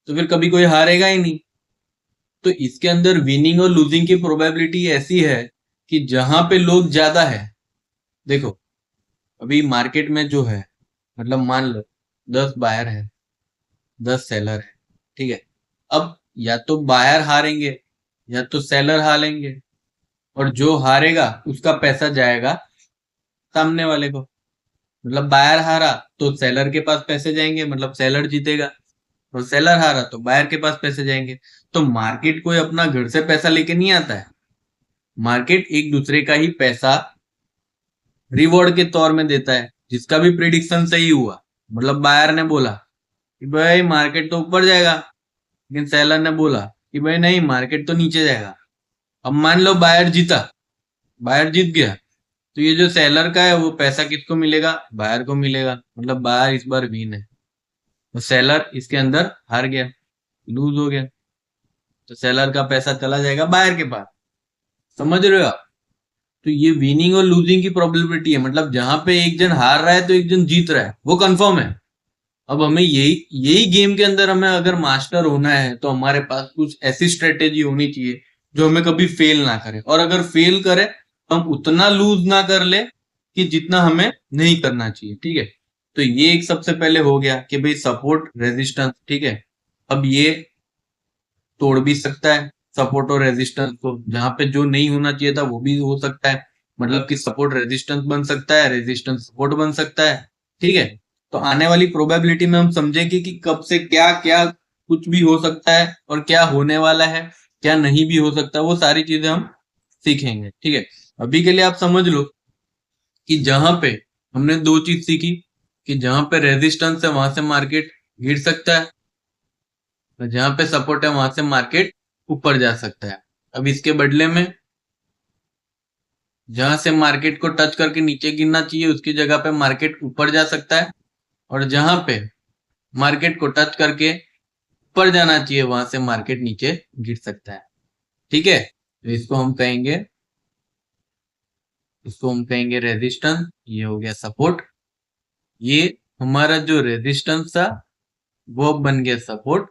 तो फिर कभी कोई हारेगा ही नहीं। तो इसके अंदर विनिंग और लूजिंग की प्रोबेबिलिटी ऐसी है कि जहां पे लोग ज्यादा है, देखो अभी मार्केट में जो है मतलब मान लो 10 बायर है, 10 सेलर है, ठीक है। अब या तो बायर हारेंगे या तो सेलर हारेंगे, और जो हारेगा उसका पैसा जाएगा सामने वाले को। मतलब बायर हारा तो सेलर के पास पैसे जाएंगे, मतलब सेलर जीतेगा, और सेलर हारा तो बायर के पास पैसे जाएंगे। तो मार्केट कोई अपना घर से पैसा लेके नहीं आता है, मार्केट एक दूसरे का ही पैसा रिवॉर्ड के तौर में देता है। जिसका भी प्रिडिक्शन सही हुआ, मतलब बायर ने बोला कि भाई मार्केट तो ऊपर जाएगा, लेकिन सेलर ने बोला कि भाई नहीं, मार्केट तो नीचे जाएगा। अब मान लो बायर जीता, बायर जीत गया, तो ये जो सेलर का है वो पैसा किसको मिलेगा? बायर को मिलेगा। मतलब बायर इस बार विन है, तो सेलर इसके अंदर हार गया, लूज हो गया, तो सेलर का पैसा चला जाएगा बायर के पास। समझ रहे हो आप? तो ये विनिंग और लूजिंग की प्रोबेबिलिटी है, मतलब जहां पे एक जन हार रहा है तो एक जन जीत रहा है, वो कंफर्म है। अब हमें यही यही गेम के अंदर हमें अगर मास्टर होना है तो हमारे पास कुछ ऐसी स्ट्रेटेजी होनी चाहिए जो हमें कभी फेल ना करे, और अगर फेल करे तो हम उतना लूज ना कर ले कि जितना हमें नहीं करना चाहिए, ठीक है। तो ये एक सबसे पहले हो गया कि भाई सपोर्ट रेजिस्टेंस, ठीक है। अब ये तोड़ भी सकता है सपोर्ट और रेजिस्टेंस को, जहां पे जो नहीं होना चाहिए था वो भी हो सकता है। मतलब कि सपोर्ट रेजिस्टेंस बन सकता है, रेजिस्टेंस सपोर्ट बन सकता है, ठीक है। तो आने वाली प्रोबेबिलिटी में हम समझेंगे कि कब से क्या क्या कुछ भी हो सकता है, और क्या होने वाला है, क्या नहीं भी हो सकता, वो सारी चीजें हम सीखेंगे, ठीक है। अभी के लिए आप समझ लो कि जहां पे हमने दो चीज सीखी, कि जहां पे रेजिस्टेंस है वहां से मार्केट गिर सकता है, तो जहां पे सपोर्ट है वहां से मार्केट ऊपर जा सकता है। अब इसके बदले में जहां से मार्केट को टच करके नीचे गिरना चाहिए उसकी जगह पे मार्केट ऊपर जा सकता है, और जहां पे मार्केट को टच करके ऊपर जाना चाहिए वहां से मार्केट नीचे गिर सकता है, ठीक है। तो इसको हम कहेंगे रेजिस्टेंस, ये हो गया सपोर्ट। ये हमारा जो रेजिस्टेंस था वो अब बन गया सपोर्ट,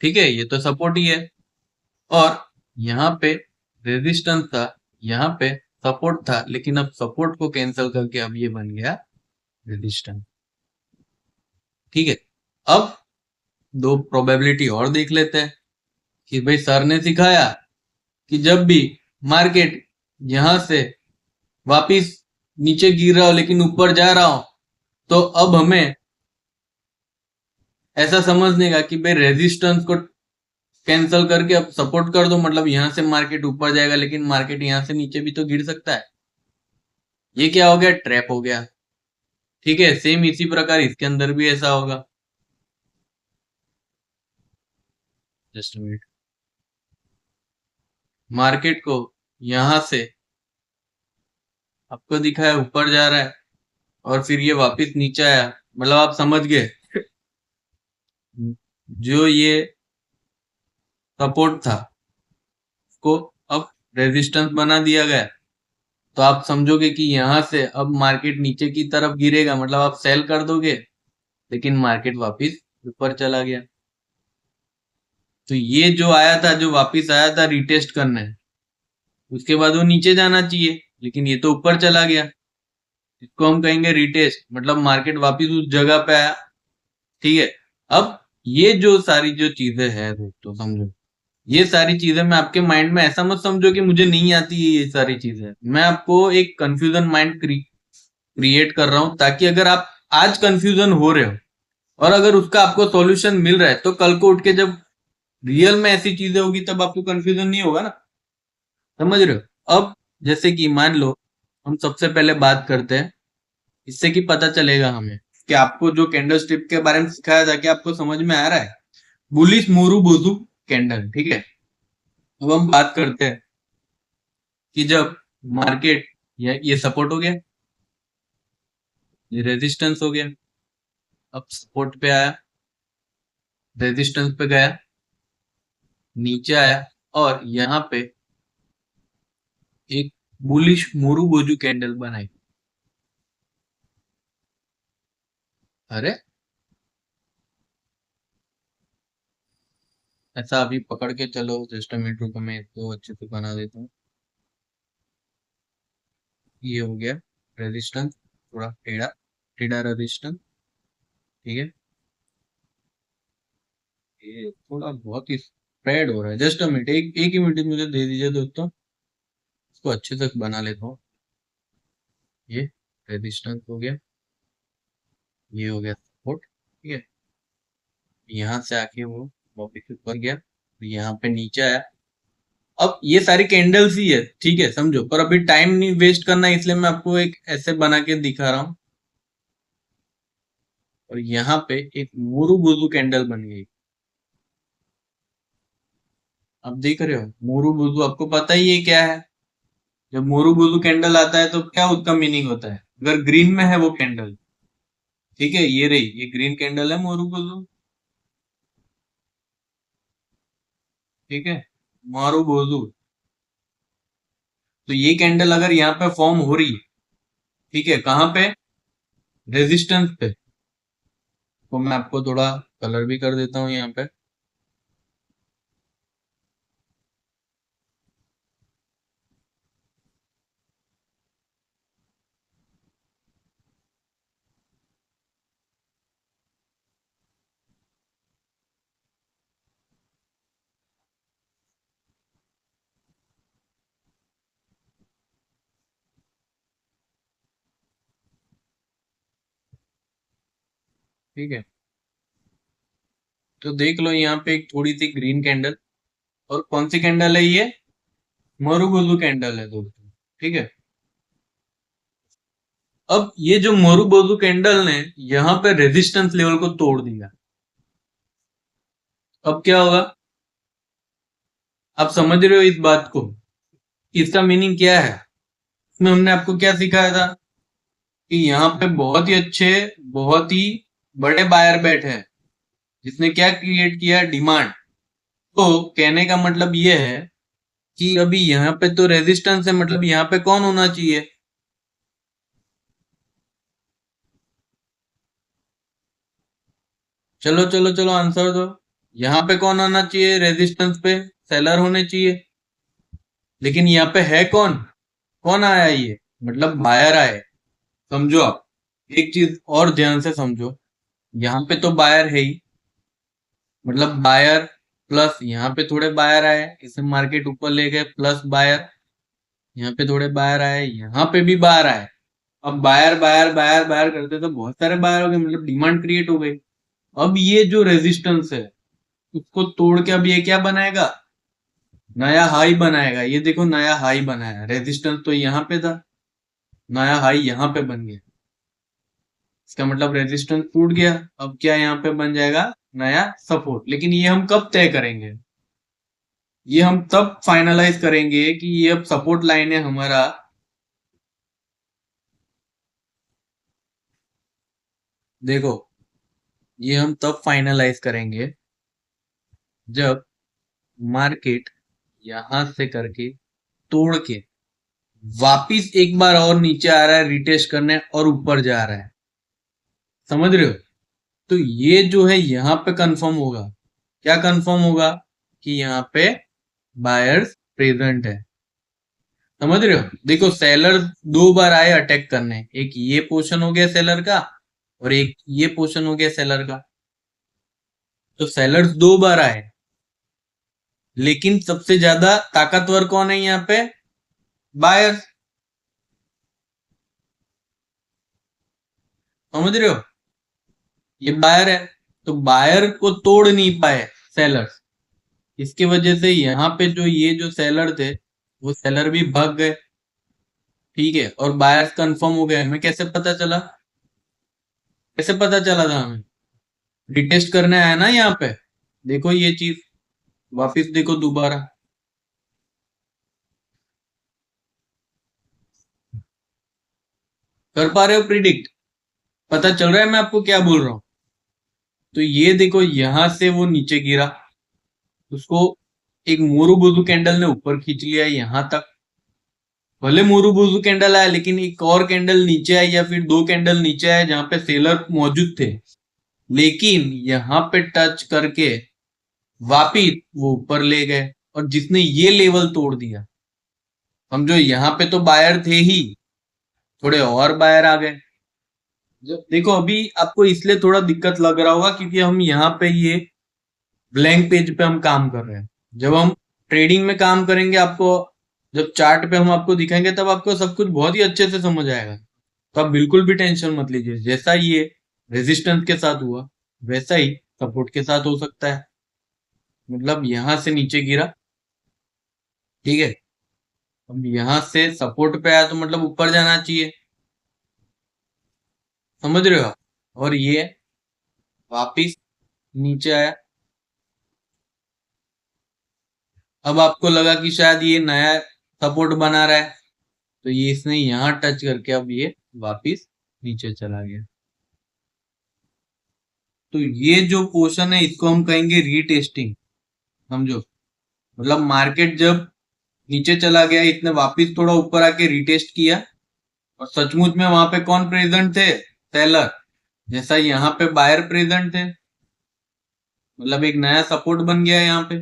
ठीक है, ये तो सपोर्ट ही है। और यहाँ पे रेजिस्टेंस था, यहाँ पे सपोर्ट था, लेकिन अब सपोर्ट को कैंसिल करके अब ये बन गया रेजिस्टेंस, ठीक है। अब दो प्रोबेबिलिटी और देख लेते हैं कि भाई सर ने सिखाया कि जब भी मार्केट यहां से वापिस नीचे गिर रहा हो लेकिन ऊपर जा रहा हो, तो अब हमें ऐसा समझने का कि भाई रेजिस्टेंस को कैंसिल करके अब सपोर्ट कर दो, मतलब यहां से मार्केट ऊपर जाएगा लेकिन मार्केट यहां से नीचे भी तो गिर सकता है। ये क्या हो गया? ट्रैप हो गया, ठीक है। सेम इसी प्रकार इसके अंदर भी ऐसा होगा। जस्ट मिनट, मार्केट को यहां से आपको दिखाया ऊपर जा रहा है, और फिर ये वापस नीचे आया, मतलब आप समझ गए जो ये सपोर्ट था उसको अब रेजिस्टेंस बना दिया गया। तो आप समझोगे कि यहां से अब मार्केट नीचे की तरफ गिरेगा, मतलब आप सेल कर दोगे, लेकिन मार्केट वापस ऊपर चला गया। तो ये जो आया था, जो वापस आया था रिटेस्ट करने, उसके बाद वो नीचे जाना चाहिए, लेकिन ये तो ऊपर चला गया। इसको हम कहेंगे रिटेस्ट, मतलब मार्केट वापस उस जगह पे आया, ठीक है। अब ये जो सारी जो चीजें हैं दोस्तों, समझो ये सारी चीजें मैं आपके माइंड में ऐसा मत समझो कि मुझे नहीं आती है ये सारी चीजें, मैं आपको एक कंफ्यूजन माइंड क्रिएट कर रहा हूं, ताकि अगर आप आज कंफ्यूजन हो रहे हो और अगर उसका आपको सॉल्यूशन मिल रहा है, तो कल को उठ के जब रियल में ऐसी चीजें होगी तब आपको कंफ्यूजन नहीं होगा ना। समझ रहे हो? अब जैसे कि मान लो हम सबसे पहले बात करते हैं, इससे कि पता चलेगा हमें कि आपको जो कैंडल स्ट्रिप के बारे में सिखाया था कि आपको समझ में आ रहा है। बुलिश मोरू बोजू कैंडल, ठीक है। अब हम बात करते हैं कि जब मार्केट ये सपोर्ट हो गया, ये रेजिस्टेंस हो गया, अब सपोर्ट पे आया, रेजिस्टेंस पे गया, नीचे आया, और यहाँ पे एक बुलिश मोरू बोजू कैंडल बनाई। अरे ऐसा अभी पकड़ के चलो, जस्ट मिनट रुको, मैं इसको अच्छे से बना देता हूँ। ये हो गया रेजिस्टेंस, थोड़ा टेढ़ा टेढ़ा रेजिस्टेंस, ठीक है, ये थोड़ा बहुत ही स्प्रेड हो रहा है। जस्ट अ मिनट, एक ही मिनट मुझे दे दीजिए दोस्तों, इसको अच्छे से बना लेता हूँ। ये रेजिस्टेंस हो गया, ये हो गया सपोर्ट, ठीक है। यहाँ से आके वो वापस ऊपर गया, यहाँ पे नीचे आया। अब ये सारी कैंडल्स ही है, ठीक है, समझो, पर अभी टाइम नहीं वेस्ट करना, इसलिए मैं आपको एक ऐसे बना के दिखा रहा हूँ। और यहाँ पे एक मोरू बुजू कैंडल बन गई। अब देख रहे हो मोरू बुजू, आपको पता ही है क्या है। जब मोरू बुजू कैंडल आता है तो क्या उसका मीनिंग होता है, अगर ग्रीन में है वो कैंडल, ठीक है, ये रही, ये ग्रीन कैंडल है मोरू बुजू, ठीक है, मारू बुजू। तो ये कैंडल अगर यहाँ पे फॉर्म हो रही है, ठीक है, कहाँ पे, रेजिस्टेंस पे, तो मैं आपको थोड़ा कलर भी कर देता हूँ यहाँ पे। ठीक है, तो देख लो यहाँ पे एक थोड़ी सी ग्रीन कैंडल, और कौन सी कैंडल है ये, मरुगुजु कैंडल है दोस्तों, ठीक है। अब ये जो मरुगुजु कैंडल ने यहाँ पे रेजिस्टेंस लेवल को तोड़ दिया, अब क्या होगा, आप समझ रहे हो इस बात को, इसका मीनिंग क्या है। इसमें हमने आपको क्या सिखाया था कि यहाँ पे बहुत ही अच्छे, बहुत ही बड़े बायर बैठे हैं, जिसने क्या क्रिएट किया, डिमांड। तो कहने का मतलब ये है कि अभी यहाँ पे तो रेजिस्टेंस है, मतलब यहाँ पे कौन होना चाहिए, चलो चलो चलो आंसर दो, यहाँ पे कौन आना चाहिए, रेजिस्टेंस पे सेलर होने चाहिए। लेकिन यहाँ पे है कौन, कौन आया ये, मतलब बायर आए। समझो आप, एक चीज और ध्यान से समझो, यहाँ पे तो बायर है ही, मतलब बायर प्लस यहाँ पे थोड़े बायर आए, इसे मार्केट ऊपर ले गए, प्लस बायर, यहाँ पे थोड़े बायर आए, यहाँ पे भी बायर आए। अब बायर बायर बायर बायर करते तो बहुत सारे बायर हो गए, मतलब डिमांड क्रिएट हो गई। अब ये जो रेजिस्टेंस है उसको तोड़ के अब ये क्या बनाएगा, नया हाई बनाएगा। ये देखो नया हाई बनाया, रेजिस्टेंस तो यहाँ पे था, नया हाई यहाँ पे बन गया, इसका मतलब रेजिस्टेंस टूट गया। अब क्या यहाँ पे बन जाएगा, नया सपोर्ट। लेकिन ये हम कब तय करेंगे, ये हम तब फाइनलाइज करेंगे कि ये अब सपोर्ट लाइन है हमारा, देखो, ये हम तब फाइनलाइज करेंगे जब मार्केट यहां से करके तोड़ के वापिस एक बार और नीचे आ रहा है रिटेस्ट करने, और ऊपर जा रहा है, समझ रहे हो। तो ये जो है यहाँ पे कंफर्म होगा, क्या कंफर्म होगा, कि यहाँ पे बायर्स प्रेजेंट है। समझ रहे हो, देखो सेलर दो बार आए अटैक करने, एक ये पोर्शन हो गया सेलर का, और एक ये पोर्शन हो गया सेलर का। तो सेलर्स दो बार आए, लेकिन सबसे ज्यादा ताकतवर कौन है यहाँ पे, बायर्स। समझ रहे हो, ये बायर है, तो बायर को तोड़ नहीं पाए सेलर्स, इसकी वजह से यहाँ पे जो ये जो सेलर थे वो सेलर भी भाग गए, ठीक है, और बायर्स कंफर्म हो गए। हमें कैसे पता चला, कैसे पता चला था हमें, रिटेस्ट करने आया ना यहाँ पे, देखो ये चीज, वापिस देखो दोबारा, कर पा रहे हो प्रिडिक्ट, पता चल रहा है मैं आपको क्या बोल रहा हूँ। तो ये देखो यहां से वो नीचे गिरा, उसको एक मोरू बुजू कैंडल ने ऊपर खींच लिया यहां तक, भले मोरू बुजू कैंडल आया, लेकिन एक और कैंडल नीचे आई, या फिर दो कैंडल नीचे आए जहां पे सेलर मौजूद थे, लेकिन यहाँ पे टच करके वापिस वो ऊपर ले गए, और जिसने ये लेवल तोड़ दिया, समझो यहाँ पे तो बायर थे ही, थोड़े और बायर आ गए, जब देखो अभी आपको इसलिए थोड़ा दिक्कत लग रहा होगा क्योंकि हम यहाँ पे ये ब्लैंक पेज पे हम काम कर रहे हैं। जब हम ट्रेडिंग में काम करेंगे आपको, जब चार्ट पे हम आपको दिखाएंगे तब आपको सब कुछ बहुत ही अच्छे से समझ आएगा। तो आप बिल्कुल भी टेंशन मत लीजिए, जैसा ये रेजिस्टेंस के साथ हुआ वैसा ही सपोर्ट के साथ हो सकता है। मतलब यहां से नीचे गिरा, ठीक है, अब यहां से सपोर्ट पे आया तो मतलब ऊपर जाना चाहिए, समझ रहे हो आप? और ये वापिस नीचे आया। अब आपको लगा कि शायद ये नया सपोर्ट बना रहा है, तो ये इसने यहाँ टच करके अब ये वापिस नीचे चला गया। तो ये जो पोर्शन है इसको हम कहेंगे रीटेस्टिंग, समझो। मतलब मार्केट जब नीचे चला गया, इसने वापिस थोड़ा ऊपर आके रिटेस्ट किया, और सचमुच में वहां पे कौन प्रेजेंट थे? सेलर। जैसा यहाँ पे बायर प्रेजेंट थे, मतलब एक नया सपोर्ट बन गया यहाँ पे।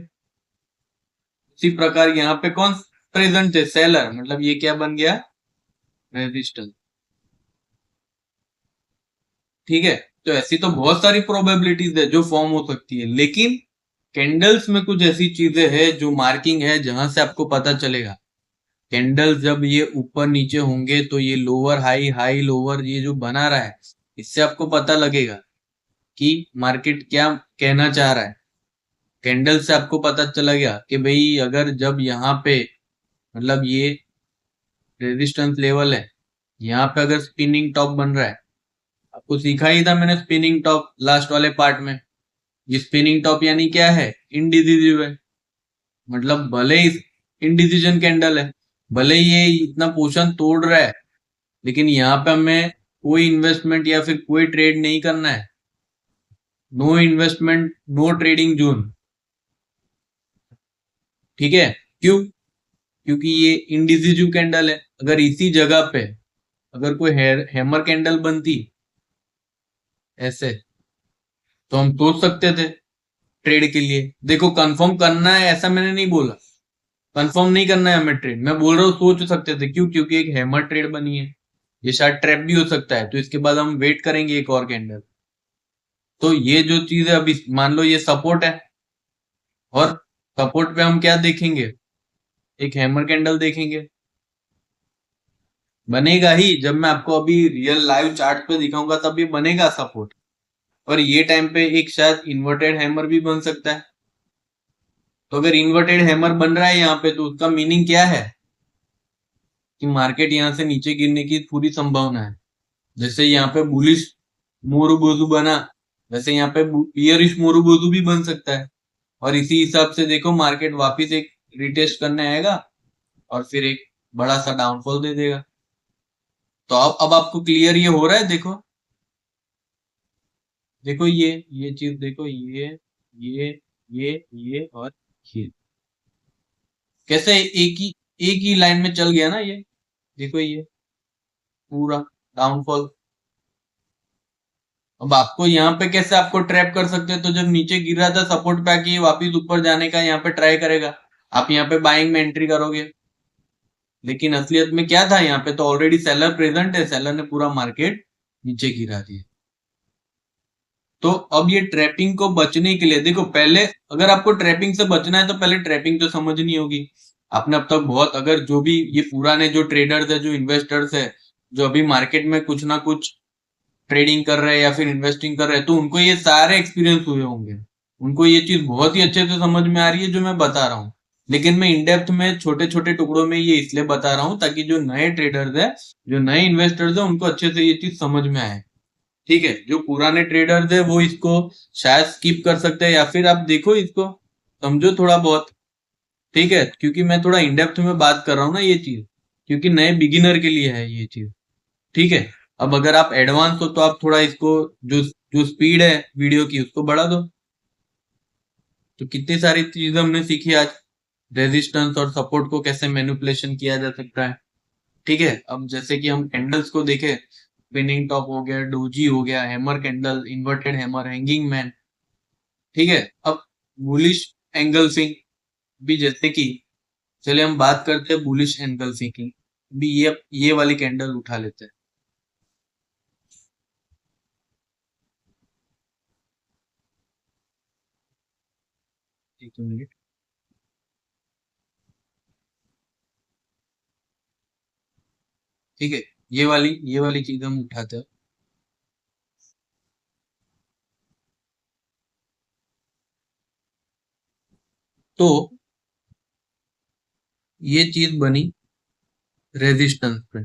उसी प्रकार यहाँ पे कौन प्रेजेंट थे? सेलर, मतलब ये क्या बन गया? रेजिस्टेंस। ठीक है, तो ऐसी तो बहुत सारी प्रोबेबिलिटीज है जो फॉर्म हो सकती है, लेकिन कैंडल्स में कुछ ऐसी चीजें हैं जो मार्किंग है जहां से आपको पता चलेगा। कैंडल्स जब ये ऊपर नीचे होंगे तो ये लोअर हाई, हाई लोअर, ये जो बना रहा है, इससे आपको पता लगेगा कि मार्केट क्या कहना चाह रहा है। कैंडल से आपको पता चला गया कि भाई अगर जब यहाँ पे, मतलब ये रेजिस्टेंस लेवल है, यहाँ पे अगर स्पिनिंग टॉप बन रहा है, आपको सिखा ही था मैंने स्पिनिंग टॉप लास्ट वाले पार्ट में। ये स्पिनिंग टॉप यानी क्या है? इनडिसिजिव है। मतलब भले ही इनडिसीजन कैंडल है, भले ही ये इतना पोर्शन तोड़ रहा है, लेकिन यहाँ पे हमें कोई इन्वेस्टमेंट या फिर कोई ट्रेड नहीं करना है। No investment, no trading zone. ठीक है, क्यों? क्योंकि ये इनडिसिजिव कैंडल है। अगर इसी जगह पे अगर कोई हैमर कैंडल बनती ऐसे, तो हम सोच सकते थे ट्रेड के लिए। देखो कंफर्म करना है ऐसा मैंने नहीं बोला, कंफर्म नहीं करना है हमें ट्रेड, मैं बोल रहा हूँ सोच सकते थे। क्यों? क्योंकि एक हैमर ट्रेड बनी है, ये शायद ट्रैप भी हो सकता है, तो इसके बाद हम वेट करेंगे एक और कैंडल। तो ये जो चीज है, अभी मान लो ये सपोर्ट है, और सपोर्ट पे हम क्या देखेंगे? एक हैमर कैंडल देखेंगे। बनेगा ही, जब मैं आपको अभी रियल लाइव चार्ट पे दिखाऊंगा तब ये बनेगा सपोर्ट। और ये टाइम पे एक शायद इन्वर्टेड हैमर भी बन सकता है। तो अगर इन्वर्टेड हैमर बन रहा है यहाँ पे, तो उसका मीनिंग क्या है? कि मार्केट यहाँ से नीचे गिरने की पूरी संभावना है। जैसे यहाँ पे बुलिश मोरूबोजू बना, वैसे यहाँ पे बियरिश मोरूबोजू भी बन सकता है। और इसी हिसाब से देखो मार्केट वापिस एक रिटेस्ट करने आएगा, और फिर एक बड़ा सा डाउनफॉल दे देगा। तो अब आपको क्लियर ये हो रहा है? देखो, देखो ये चीज देखो, ये ये और ये कैसे एक ही लाइन में चल गया ना ये। देखो ये पूरा डाउनफॉल। अब आपको यहाँ पे कैसे आपको ट्रैप कर सकते हैं? तो जब नीचे गिर रहा था सपोर्ट पे आके, ये वापिस ऊपर जाने का यहाँ पे ट्राई करेगा, आप यहाँ पे बाइंग में एंट्री करोगे। लेकिन असलियत में क्या था? यहाँ पे तो ऑलरेडी सेलर प्रेजेंट है, सेलर ने पूरा मार्केट नीचे गिरा दिया। तो अब ये ट्रैपिंग को बचने के लिए देखो, पहले अगर आपको ट्रैपिंग से बचना है तो पहले ट्रैपिंग तो समझनी होगी। आपने अब तक बहुत, अगर जो भी ये पुराने जो ट्रेडर्स है, जो इन्वेस्टर्स है, जो अभी मार्केट में कुछ ना कुछ ट्रेडिंग कर रहे हैं या फिर इन्वेस्टिंग कर रहे हैं, तो उनको ये सारे एक्सपीरियंस हुए होंगे। उनको ये चीज बहुत ही अच्छे से समझ में आ रही है जो मैं बता रहा हूँ। लेकिन मैं इनडेप्थ में छोटे छोटे टुकड़ों में ये इसलिए बता रहा हूँ ताकि जो नए ट्रेडर्स है, जो नए इन्वेस्टर्स है, उनको अच्छे से ये चीज समझ में आए। ठीक है, जो पुराने ट्रेडर्स है वो इसको शायद स्किप कर सकते हैं, या फिर आप देखो इसको समझो थोड़ा बहुत। ठीक है, क्योंकि मैं थोड़ा इनडेप्थ में बात कर रहा हूँ ना ये चीज, क्योंकि नए बिगिनर के लिए है ये चीज। ठीक है, अब अगर आप एडवांस हो तो आप थोड़ा इसको, जो जो स्पीड है वीडियो की उसको बढ़ा दो। तो कितनी सारी चीजें हमने सीखी आज। रेजिस्टेंस और सपोर्ट को कैसे मैनिपुलेशन किया जा सकता है। ठीक है, अब जैसे कि हम कैंडल्स को देखे, स्पिनिंग टॉप हो गया, डोजी हो गया, hammer candle, inverted hammer, hanging man. ठीक है, अब बुलिश एंगल्फिंग भी, जैसे कि चलिए हम बात करते हैं बुलिश एंगल्फिंग की भी। ये वाली कैंडल उठा लेते हैं। एक मिनट। ठीक है, ये वाली चीज हम उठाते हैं। तो ये चीज बनी रेजिस्टेंस पे।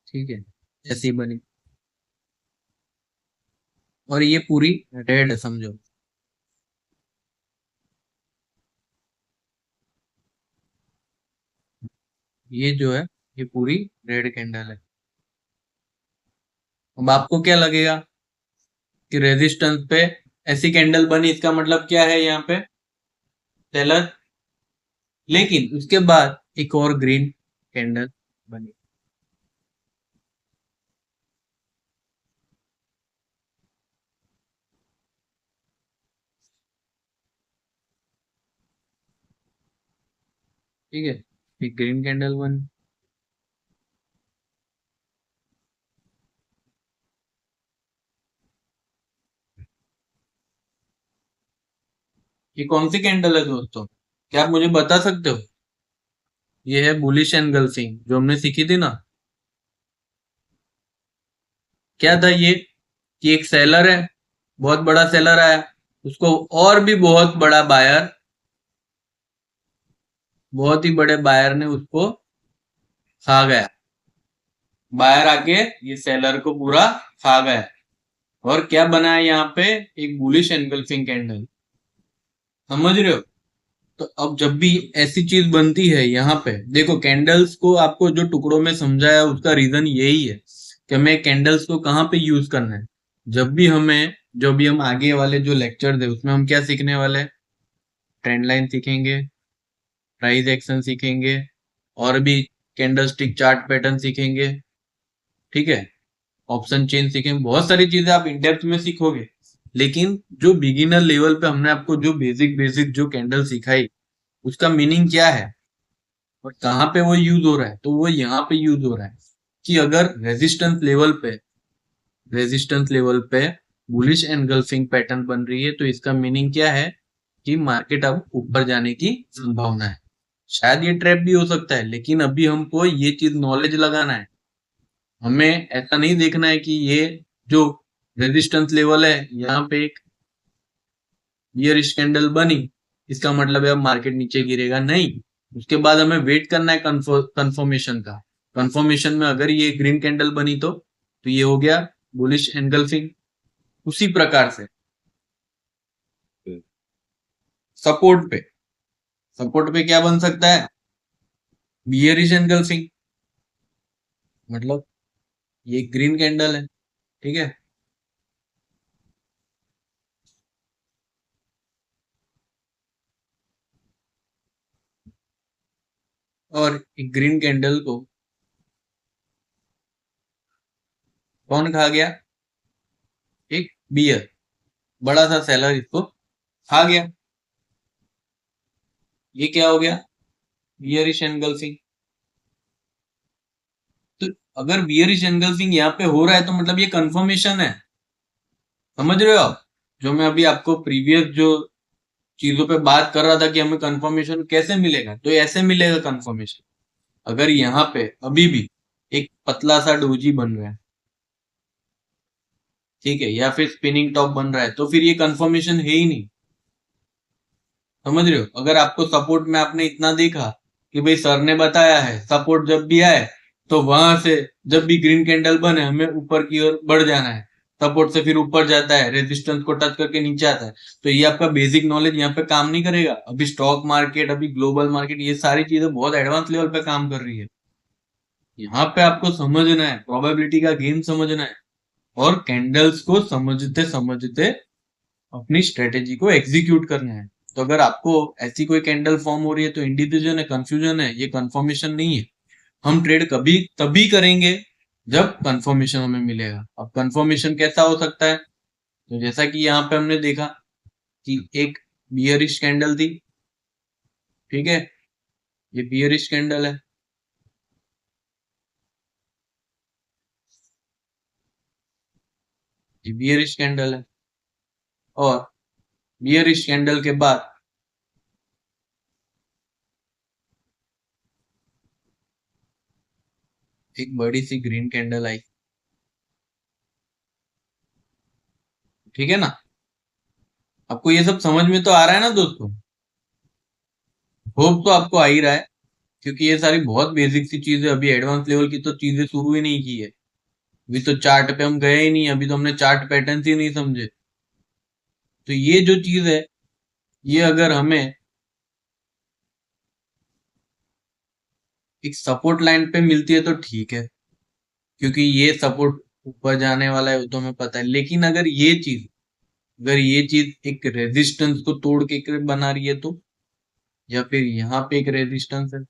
ठीक है, ऐसी बनी, और ये पूरी रेड है समझो। ये जो है, ये पूरी रेड कैंडल है। अब आपको क्या लगेगा कि रेजिस्टेंस पे ऐसी कैंडल बनी, इसका मतलब क्या है यहाँ पे सेलर। लेकिन उसके बाद एक और ग्रीन कैंडल बनी। ठीक है, एक ग्रीन कैंडल बनी। ये कौन सी कैंडल है दोस्तों, क्या आप मुझे बता सकते हो। ये है बुलिश एनगल्फिंग जो हमने सीखी थी ना। क्या था ये कि एक सेलर है, बहुत बड़ा सेलर आया, उसको और भी बहुत बड़ा बायर, बहुत ही बड़े बायर ने उसको खा गया। बायर आके ये सेलर को पूरा खा गया। और क्या बना है यहाँ पे, एक बुलिश एनगल्फिंग कैंडल। समझ रहे हो। तो अब जब भी ऐसी चीज बनती है यहाँ पे देखो, कैंडल्स को आपको जो टुकड़ों में समझाया उसका रीजन यही है कि हमें कैंडल्स को कहाँ पे यूज करना है। जब भी हमें, जो भी हम आगे वाले जो लेक्चर है उसमें हम क्या सीखने वाले हैं, ट्रेंड लाइन सीखेंगे, प्राइस एक्शन सीखेंगे, और भी कैंडल स्टिक चार्ट पैटर्न सीखेंगे। ठीक है, ऑप्शन चेन सीखेंगे, बहुत सारी चीजें आप इन डेप्थ में सीखोगे। लेकिन जो बिगिनर लेवल पे हमने आपको जो बेसिक बेसिक जो कैंडल सिखाई, उसका मीनिंग क्या है और कहाँ पे वो यूज हो रहा है, तो वो यहाँ पे यूज हो रहा है कि अगर रेजिस्टेंस लेवल पे बुलिश एनगल्फिंग पैटर्न बन रही है, तो इसका मीनिंग क्या है कि मार्केट अब ऊपर जाने की संभावना है। शायद ये ट्रैप भी हो सकता है, लेकिन अभी हमको ये चीज नॉलेज लगाना है। हमें ऐसा नहीं देखना है कि ये जो रेजिस्टेंस लेवल है यहाँ पे एक बियरिश कैंडल बनी, इसका मतलब है अब मार्केट नीचे गिरेगा, नहीं। उसके बाद हमें वेट करना है कंफर्मेशन का। कंफर्मेशन में अगर ये ग्रीन कैंडल बनी तो ये हो गया बुलिश एनगल्फिंग। उसी प्रकार से सपोर्ट पे, सपोर्ट पे क्या बन सकता है, बियरिश एनगल्फिंग। मतलब ये ग्रीन कैंडल है, ठीक है, और एक ग्रीन कैंडल को कौन खा गया, एक बियर, बड़ा सा सेलर इसको खा गया। ये क्या हो गया, बियरिश एनगल्फिंग। तो अगर बियरिश एनगल्फिंग यहाँ पे हो रहा है तो मतलब ये कंफर्मेशन है। समझ रहे हो आप, जो मैं अभी आपको प्रीवियस जो चीजों पे बात कर रहा था कि हमें कंफर्मेशन कैसे मिलेगा, तो ये ऐसे मिलेगा कंफर्मेशन। अगर यहाँ पे अभी भी एक पतला सा डोजी बन रहा है, ठीक है, या फिर स्पिनिंग टॉप बन रहा है, तो फिर ये कंफर्मेशन है ही नहीं। समझ रहे हो, अगर आपको सपोर्ट में आपने इतना देखा कि भाई सर ने बताया है सपोर्ट जब भी आए तो वहां से जब भी ग्रीन कैंडल बने हमें ऊपर की ओर बढ़ जाना है, सपोर्ट से फिर ऊपर जाता है, रेजिस्टेंस को टच करके नीचे आता है, तो ये आपका बेसिक नॉलेज यहाँ पे काम नहीं करेगा। अभी स्टॉक मार्केट, अभी ग्लोबल मार्केट, ये सारी चीजें बहुत एडवांस लेवल पे काम कर रही है। यहाँ पे आपको समझना है, प्रोबेबिलिटी का गेम समझना है, और कैंडल्स को समझते समझते अपनी स्ट्रेटेजी को एग्जीक्यूट करना है। तो अगर आपको ऐसी कोई कैंडल फॉर्म हो रही है तो इंडिविजुअल है, कंफ्यूजन है, ये कंफर्मेशन नहीं है। हम ट्रेड कभी तभी करेंगे जब कंफर्मेशन हमें मिलेगा। अब कंफर्मेशन कैसा हो सकता है, तो जैसा कि यहाँ पे हमने देखा कि एक बियरिश कैंडल थी, ठीक है, ये बियरिश कैंडल है, ये बियरिश कैंडल है। और बियरिश कैंडल के बाद एक बड़ी सी ग्रीन कैंडल आई। ठीक है ना? आपको ये सब समझ में तो आ रहा है ना दोस्तों? होप तो आपको आ ही रहा है, क्योंकि ये सारी बहुत बेसिक सी चीजें, अभी एडवांस लेवल की तो चीजें शुरू ही नहीं की है। अभी तो चार्ट पे हम गए ही नहीं, अभी तो हमने चार्ट पैटर्न ही नहीं समझे। तो ये जो चीज है, ये अगर हमें एक सपोर्ट लाइन पे मिलती है तो ठीक है, क्योंकि ये सपोर्ट ऊपर जाने वाला है वो तो हमें पता है। लेकिन अगर ये चीज एक रेजिस्टेंस को तोड़ के बना रही है तो, या फिर यहाँ पे एक रेजिस्टेंस है,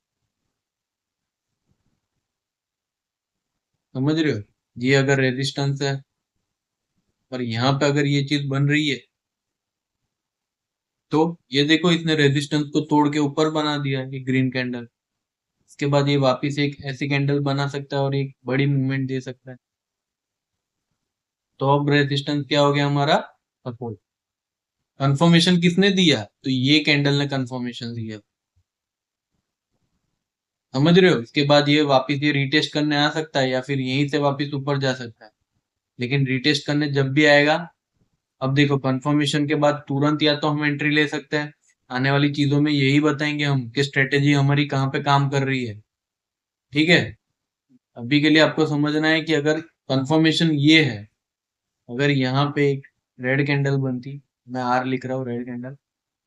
समझ रहे हो? ये अगर रेजिस्टेंस है और यहाँ पे अगर ये चीज बन रही है, तो ये देखो इसने रेजिस्टेंस को तोड़ के ऊपर बना दिया है, ये ग्रीन कैंडल। इसके बाद ये वापस एक ऐसी कैंडल बना सकता है और एक बड़ी मूवमेंट दे सकता है। तो अब रेजिस्टेंस क्या हो गया हमारा? सपोर्ट। कंफर्मेशन किसने दिया? तो ये कैंडल ने कंफर्मेशन दिया। समझ रहे हो? इसके बाद ये वापस ये रिटेस्ट करने आ सकता है, या फिर यहीं से वापस ऊपर जा सकता है। लेकिन रिटेस्ट करने जब भी आएगा, अब देखो कंफर्मेशन के बाद तुरंत या तो हम एंट्री ले सकते हैं। आने वाली चीजों में यही बताएंगे हम कि स्ट्रेटेजी हमारी कहाँ पे काम कर रही है। ठीक है? अभी के लिए आपको समझना है कि अगर कंफर्मेशन ये है, अगर यहाँ पे एक रेड कैंडल बनती, मैं आर लिख रहा हूँ, रेड कैंडल,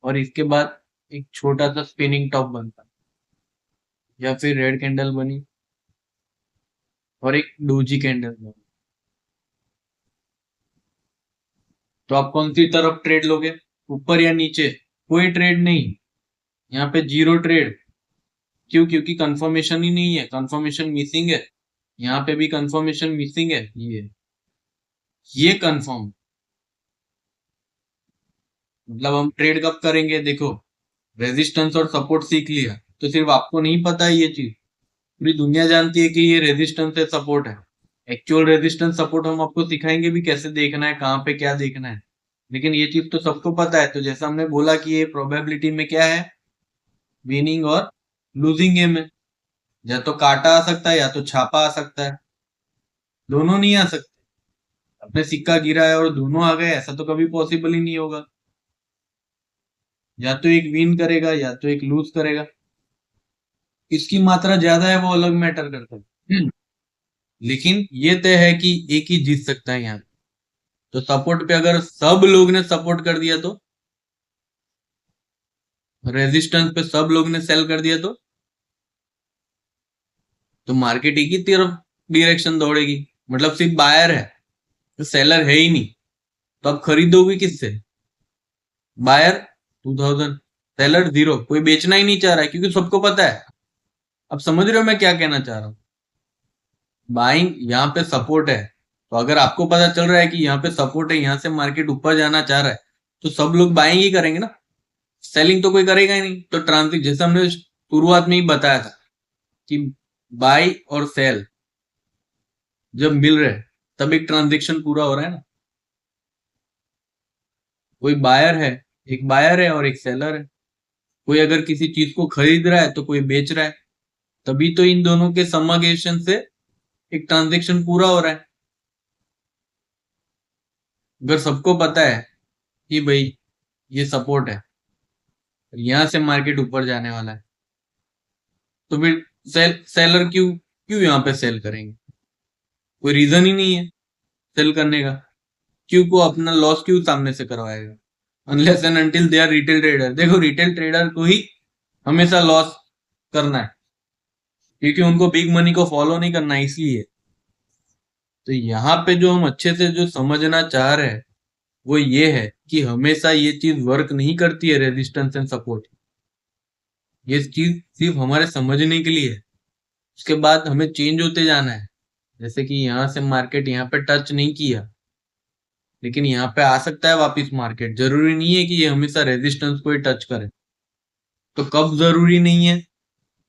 और इसके बाद एक छोटा सा स्पिनिंग टॉप बनता, या फिर रेड कैंडल बनी और एक डोजी कैंडल बनी, तो आप कौन सी तरफ ट्रेड लोगे? ऊपर या नीचे? कोई ट्रेड नहीं, यहाँ पे जीरो ट्रेड। क्यों? क्योंकि कंफर्मेशन ही नहीं है, कंफर्मेशन मिसिंग है। यहाँ पे भी कंफर्मेशन मिसिंग है। ये कंफर्म, मतलब हम ट्रेड कब करेंगे? देखो, रेजिस्टेंस और सपोर्ट सीख लिया तो सिर्फ आपको नहीं पता है ये चीज, पूरी दुनिया जानती है कि ये रेजिस्टेंस है, सपोर्ट है। एक्चुअल रेजिस्टेंस सपोर्ट हम आपको सिखाएंगे भी कैसे देखना है, कहाँ पे क्या देखना है। लेकिन ये चीज तो सबको पता है। तो जैसा हमने बोला कि ये प्रोबेबिलिटी में क्या है, विनिंग और लूजिंग गेम है। या तो काटा आ सकता है या तो छापा आ सकता है, दोनों नहीं आ सकते। अपने सिक्का गिरा है और दोनों आ गए, ऐसा तो कभी पॉसिबल ही नहीं होगा। या तो एक विन करेगा या तो एक लूज करेगा। किसकी मात्रा ज्यादा है वो अलग मैटर करता है। लेकिन ये तय है कि एक ही जीत सकता है यहाँ। तो सपोर्ट पे अगर सब लोग ने सपोर्ट कर दिया तो, रेजिस्टेंस पे सब लोग ने सेल कर दिया तो मार्केट एक ही तरफ डायरेक्शन दौड़ेगी। मतलब सिर्फ बायर है, तो सेलर है ही नहीं। तो आप खरीदोगे किससे? बायर 2000, सेलर जीरो, कोई बेचना ही नहीं चाह रहा है क्योंकि सबको पता है। अब समझ रहे हो मैं क्या कहना चाह रहा हूँ? बाइंग यहाँ पे सपोर्ट है, तो अगर आपको पता चल रहा है कि यहाँ पे सपोर्ट है, यहाँ से मार्केट ऊपर जाना चाह रहा है, तो सब लोग बाइंग ही करेंगे ना, सेलिंग तो कोई करेगा ही नहीं। तो ट्रांजिट, जैसे हमने शुरुआत में ही बताया था कि बाई और सेल जब मिल रहे हैं तब एक ट्रांजेक्शन पूरा हो रहा है ना। कोई बायर है, एक बायर है और एक सेलर है। कोई अगर किसी चीज को खरीद रहा है तो कोई बेच रहा है, तभी तो इन दोनों के समगेशन से एक ट्रांजेक्शन पूरा हो रहा है। अगर सबको पता है कि भाई ये सपोर्ट है, यहां से मार्केट ऊपर जाने वाला है, तो फिर सेलर क्यों क्यों यहाँ पे सेल करेंगे? कोई रीजन ही नहीं है सेल करने का। क्यों को अपना लॉस क्यों सामने से करवाएगा? Unless and until they are retail trader. देखो, रिटेल ट्रेडर को ही हमेशा लॉस करना है, क्योंकि उनको बिग मनी को फॉलो नहीं करना है, इसलिए। तो यहाँ पे जो हम अच्छे से जो समझना चाह रहे हैं वो ये है कि हमेशा ये चीज वर्क नहीं करती है, रेजिस्टेंस एंड सपोर्ट। ये चीज सिर्फ हमारे समझने के लिए है। उसके बाद हमें चेंज होते जाना है। जैसे कि यहाँ से मार्केट यहाँ पे टच नहीं किया, लेकिन यहाँ पे आ सकता है वापस मार्केट। जरूरी नहीं है कि ये हमेशा रेजिस्टेंस को ही टच करे। तो कब जरूरी नहीं है,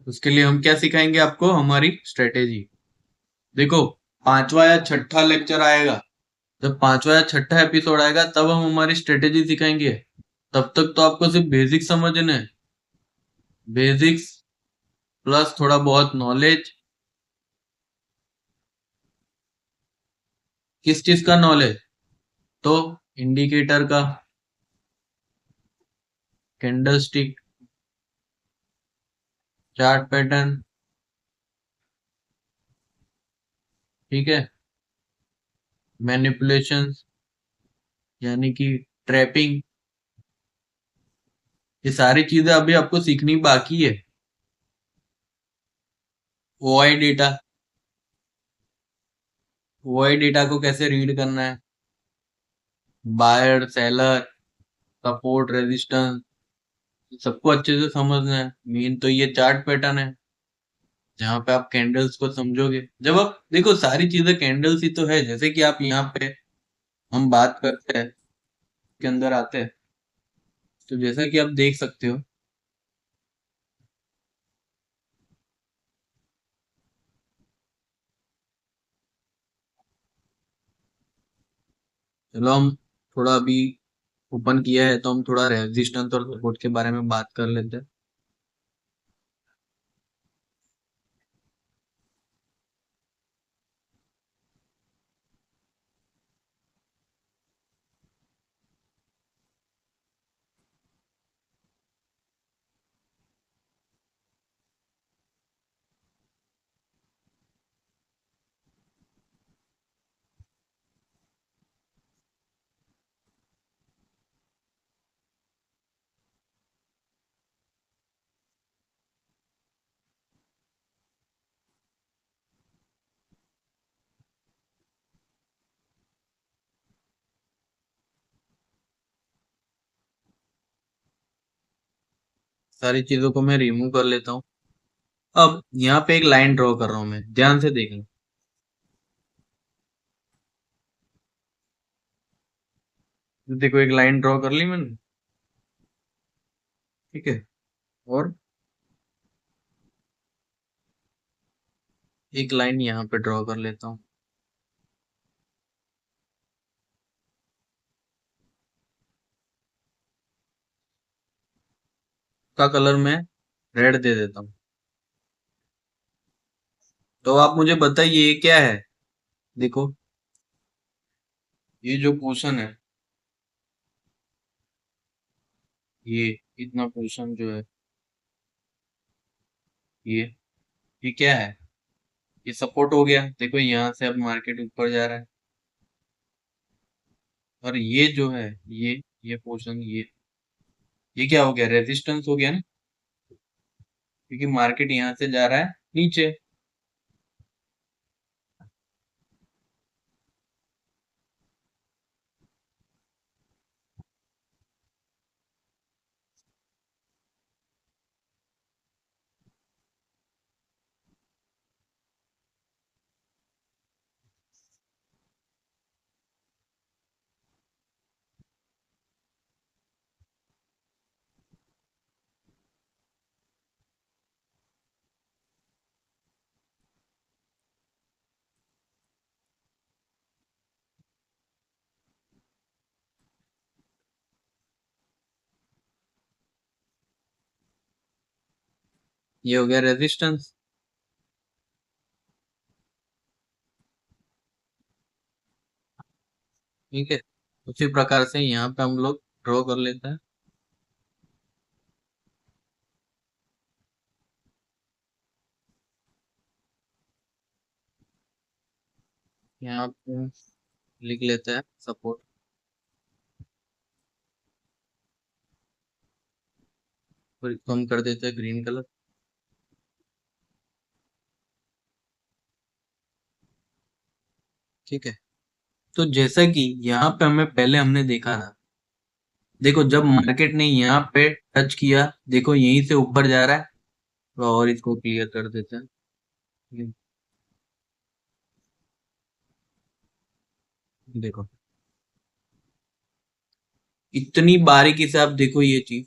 उसके लिए हम क्या सिखाएंगे आपको? हमारी स्ट्रेटेजी। देखो, पांचवा या छठा लेक्चर आएगा जब पांचवा या छठा एपिसोड आएगा तब हम हमारी स्ट्रेटेजी सिखाएंगे। तब तक तो आपको सिर्फ बेसिक समझना है। बेसिक्स प्लस थोड़ा बहुत नॉलेज। किस चीज का नॉलेज? तो इंडिकेटर का, कैंडल स्टिक, चार्ट पैटर्न, ठीक है, मैनिपुलेशंस यानी कि ट्रैपिंग, ये सारी चीजें अभी आपको सीखनी बाकी है। ओआई डेटा, ओआई डेटा को कैसे रीड करना है, बायर सेलर, सपोर्ट रेजिस्टेंस, सबको अच्छे से समझना है। मेन तो ये चार्ट पैटर्न है जहाँ पे आप कैंडल्स को समझोगे। जब आप देखो सारी चीजें कैंडल्स ही तो है। जैसे कि आप यहाँ पे हम बात करते हैं, के अंदर आते हैं, तो जैसा कि आप देख सकते हो, चलो हम थोड़ा अभी ओपन किया है तो हम थोड़ा रेजिस्टेंस और सपोर्ट के बारे में बात कर लेते हैं। सारी चीजों को मैं रिमूव कर लेता हूँ। अब यहाँ पे एक लाइन ड्रॉ कर रहा हूँ, मैं ध्यान से देखना। देखो एक लाइन ड्रॉ कर ली मैंने, ठीक है। और एक लाइन यहाँ पे ड्रॉ कर लेता हूँ। का कलर मैं रेड दे देता हूँ। तो आप मुझे बताइए ये क्या है। देखो ये जो पोर्शन है, ये इतना पोर्शन जो है, ये ये क्या है? ये सपोर्ट हो गया। देखो यहाँ से अब मार्केट ऊपर जा रहा है। और ये जो है, ये पोर्शन, ये क्या हो गया? रेजिस्टेंस हो गया ना, क्योंकि मार्केट यहाँ से जा रहा है नीचे। ये हो गया रेजिस्टेंस, ठीक है। उसी प्रकार से यहाँ पे हम लोग ड्रॉ कर लेते हैं। यहाँ पे लिख लेते हैं सपोर्ट, फिर इसको हम कर देते हैं ग्रीन कलर, ठीक है। तो जैसा कि यहाँ पे हमें पहले हमने देखा था, देखो जब मार्केट ने यहाँ पे टच किया, देखो यहीं से ऊपर जा रहा है। तो और इसको क्लियर कर देते हैं। ये देखो इतनी बारीकी से आप देखो ये चीज,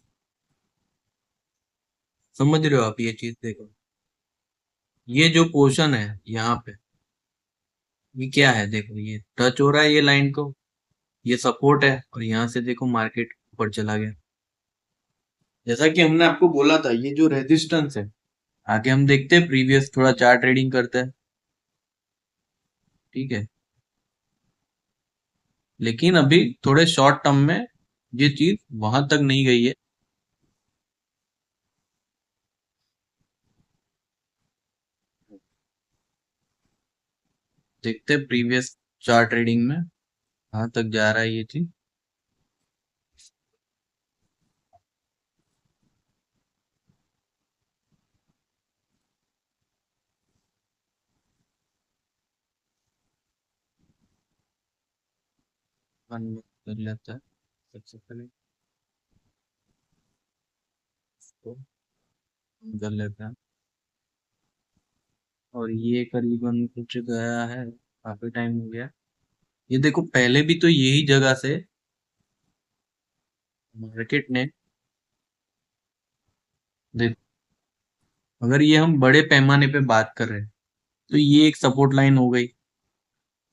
समझ रहे हो आप? ये चीज देखो, ये जो पोर्शन है यहाँ पे, ये क्या है, देखो ये टच हो रहा है ये लाइन को, ये सपोर्ट है, और यहाँ से देखो मार्केट ऊपर चला गया। जैसा कि हमने आपको बोला था, ये जो रेजिस्टेंस है, आगे हम देखते हैं, प्रीवियस थोड़ा चार्ट ट्रेडिंग करते हैं, ठीक है। लेकिन अभी थोड़े शॉर्ट टर्म में ये चीज वहां तक नहीं गई है। देखते हैं प्रीवियस चार्ट ट्रेडिंग में कहाँ तक जा रहा है ये चीज। बंद कर लेता है सबसे पहले, इसको कर लेते हैं। और ये करीबन कुछ गया है, काफी टाइम हो गया। ये देखो पहले भी तो यही जगह से मार्केट ने, देखो अगर ये हम बड़े पैमाने पे बात कर रहे हैं, तो ये एक सपोर्ट लाइन हो गई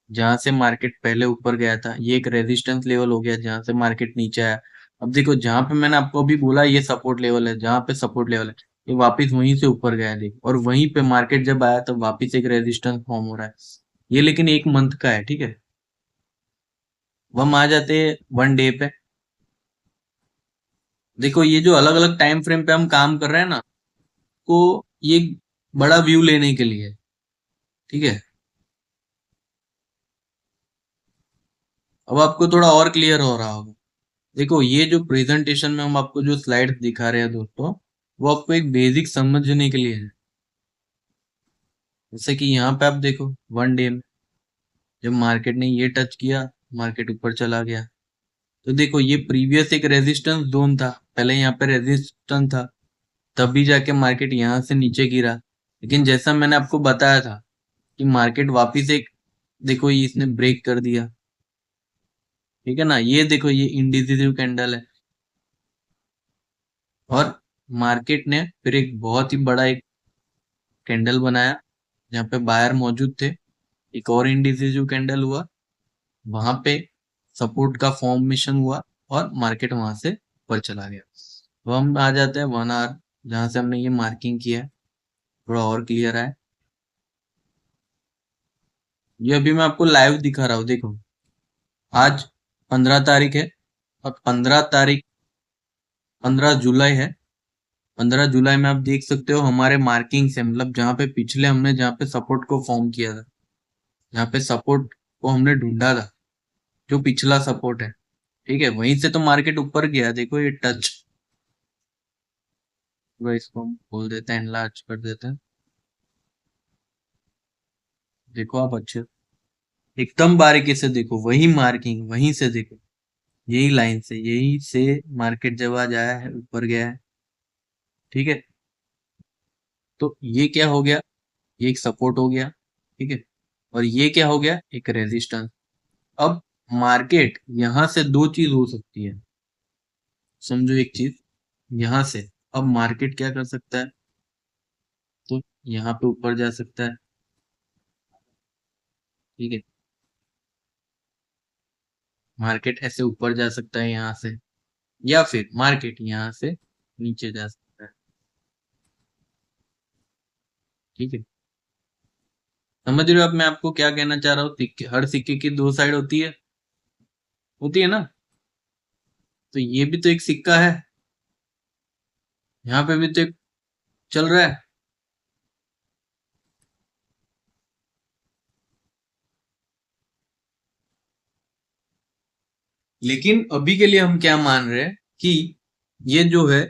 जहां से मार्केट पहले ऊपर गया था, ये एक रेजिस्टेंस लेवल हो गया जहां से मार्केट नीचे आया। अब देखो जहां पे मैंने आपको अभी बोला ये सपोर्ट लेवल है, जहां पे सपोर्ट लेवल है, ये वापस वहीं से ऊपर गया है देखो, और वहीं पे मार्केट जब आया तब वापस एक रेजिस्टेंस फॉर्म हो रहा है। ये लेकिन एक मंथ का है, ठीक है। अब हम आ जाते हैं वन डे पे। देखो ये जो अलग अलग टाइम फ्रेम पे हम काम कर रहे हैं ना, को ये एक बड़ा व्यू लेने के लिए, ठीक है। अब आपको थोड़ा और क्लियर हो रहा होगा। देखो ये जो प्रेजेंटेशन में हम आपको जो स्लाइड्स दिखा रहे हैं दोस्तों, वो आपको एक बेसिक समझने के लिए है। जैसे कि यहाँ पे आप देखो वन डे में जब मार्केट ने ये टच किया, मार्केट ऊपर चला गया। तो देखो ये प्रीवियस एक रेजिस्टेंस जोन था, पहले यहाँ पे रेजिस्टेंस था, तभी जाके मार्केट यहाँ से नीचे गिरा। लेकिन जैसा मैंने आपको बताया था कि मार्केट वापिस एक, देखो ये इसने ब्रेक कर दिया, ठीक है ना। ये देखो ये इंडिसिटिव कैंडल है, और मार्केट ने फिर एक बहुत ही बड़ा एक कैंडल बनाया जहाँ पे बायर मौजूद थे। एक और इंडिसिटिव कैंडल हुआ, वहां पे सपोर्ट का फॉर्मेशन हुआ, और मार्केट वहां से ऊपर चला गया। तो हम आ जाते हैं वन आवर, जहां से हमने ये मार्किंग किया है, थोड़ा और क्लियर है। ये अभी मैं आपको लाइव दिखा रहा हूँ, देखो आज 15 तारीख है, और 15 तारीख 15 जुलाई है। 15 जुलाई में आप देख सकते हो हमारे मार्किंग से, मतलब जहाँ पे पिछले हमने जहाँ पे सपोर्ट को फॉर्म किया था, जहाँ पे सपोर्ट को हमने ढूंढा था, जो पिछला सपोर्ट है, ठीक है, वहीं से तो मार्केट ऊपर गया। देखो ये टच, पूरा इसको हम खोल देते हैं, एनलार्ज कर देते हैं। देखो आप अच्छे एकदम बारीकी से देखो, वही मार्किंग वहीं से देखो, यही लाइन से, यही से मार्केट जब आज आया है ऊपर गया है, ठीक है। तो ये क्या हो गया, ये एक सपोर्ट हो गया, ठीक है। और ये क्या हो गया, एक रेजिस्टेंस। अब मार्केट यहां से दो चीज हो सकती है, समझो एक चीज, यहां से अब मार्केट क्या कर सकता है, तो यहाँ पे ऊपर जा सकता है, ठीक है। मार्केट ऐसे ऊपर जा सकता है यहाँ से, या फिर मार्केट यहाँ से नीचे जा सकता है, ठीक है। समझ रहे हो अब मैं आपको क्या कहना चाह रहा हूँ, हर सिक्के की दो साइड होती है ना। तो ये भी तो एक सिक्का है, यहाँ पे भी तो एक चल रहा है। लेकिन अभी के लिए हम क्या मान रहे हैं कि ये जो है,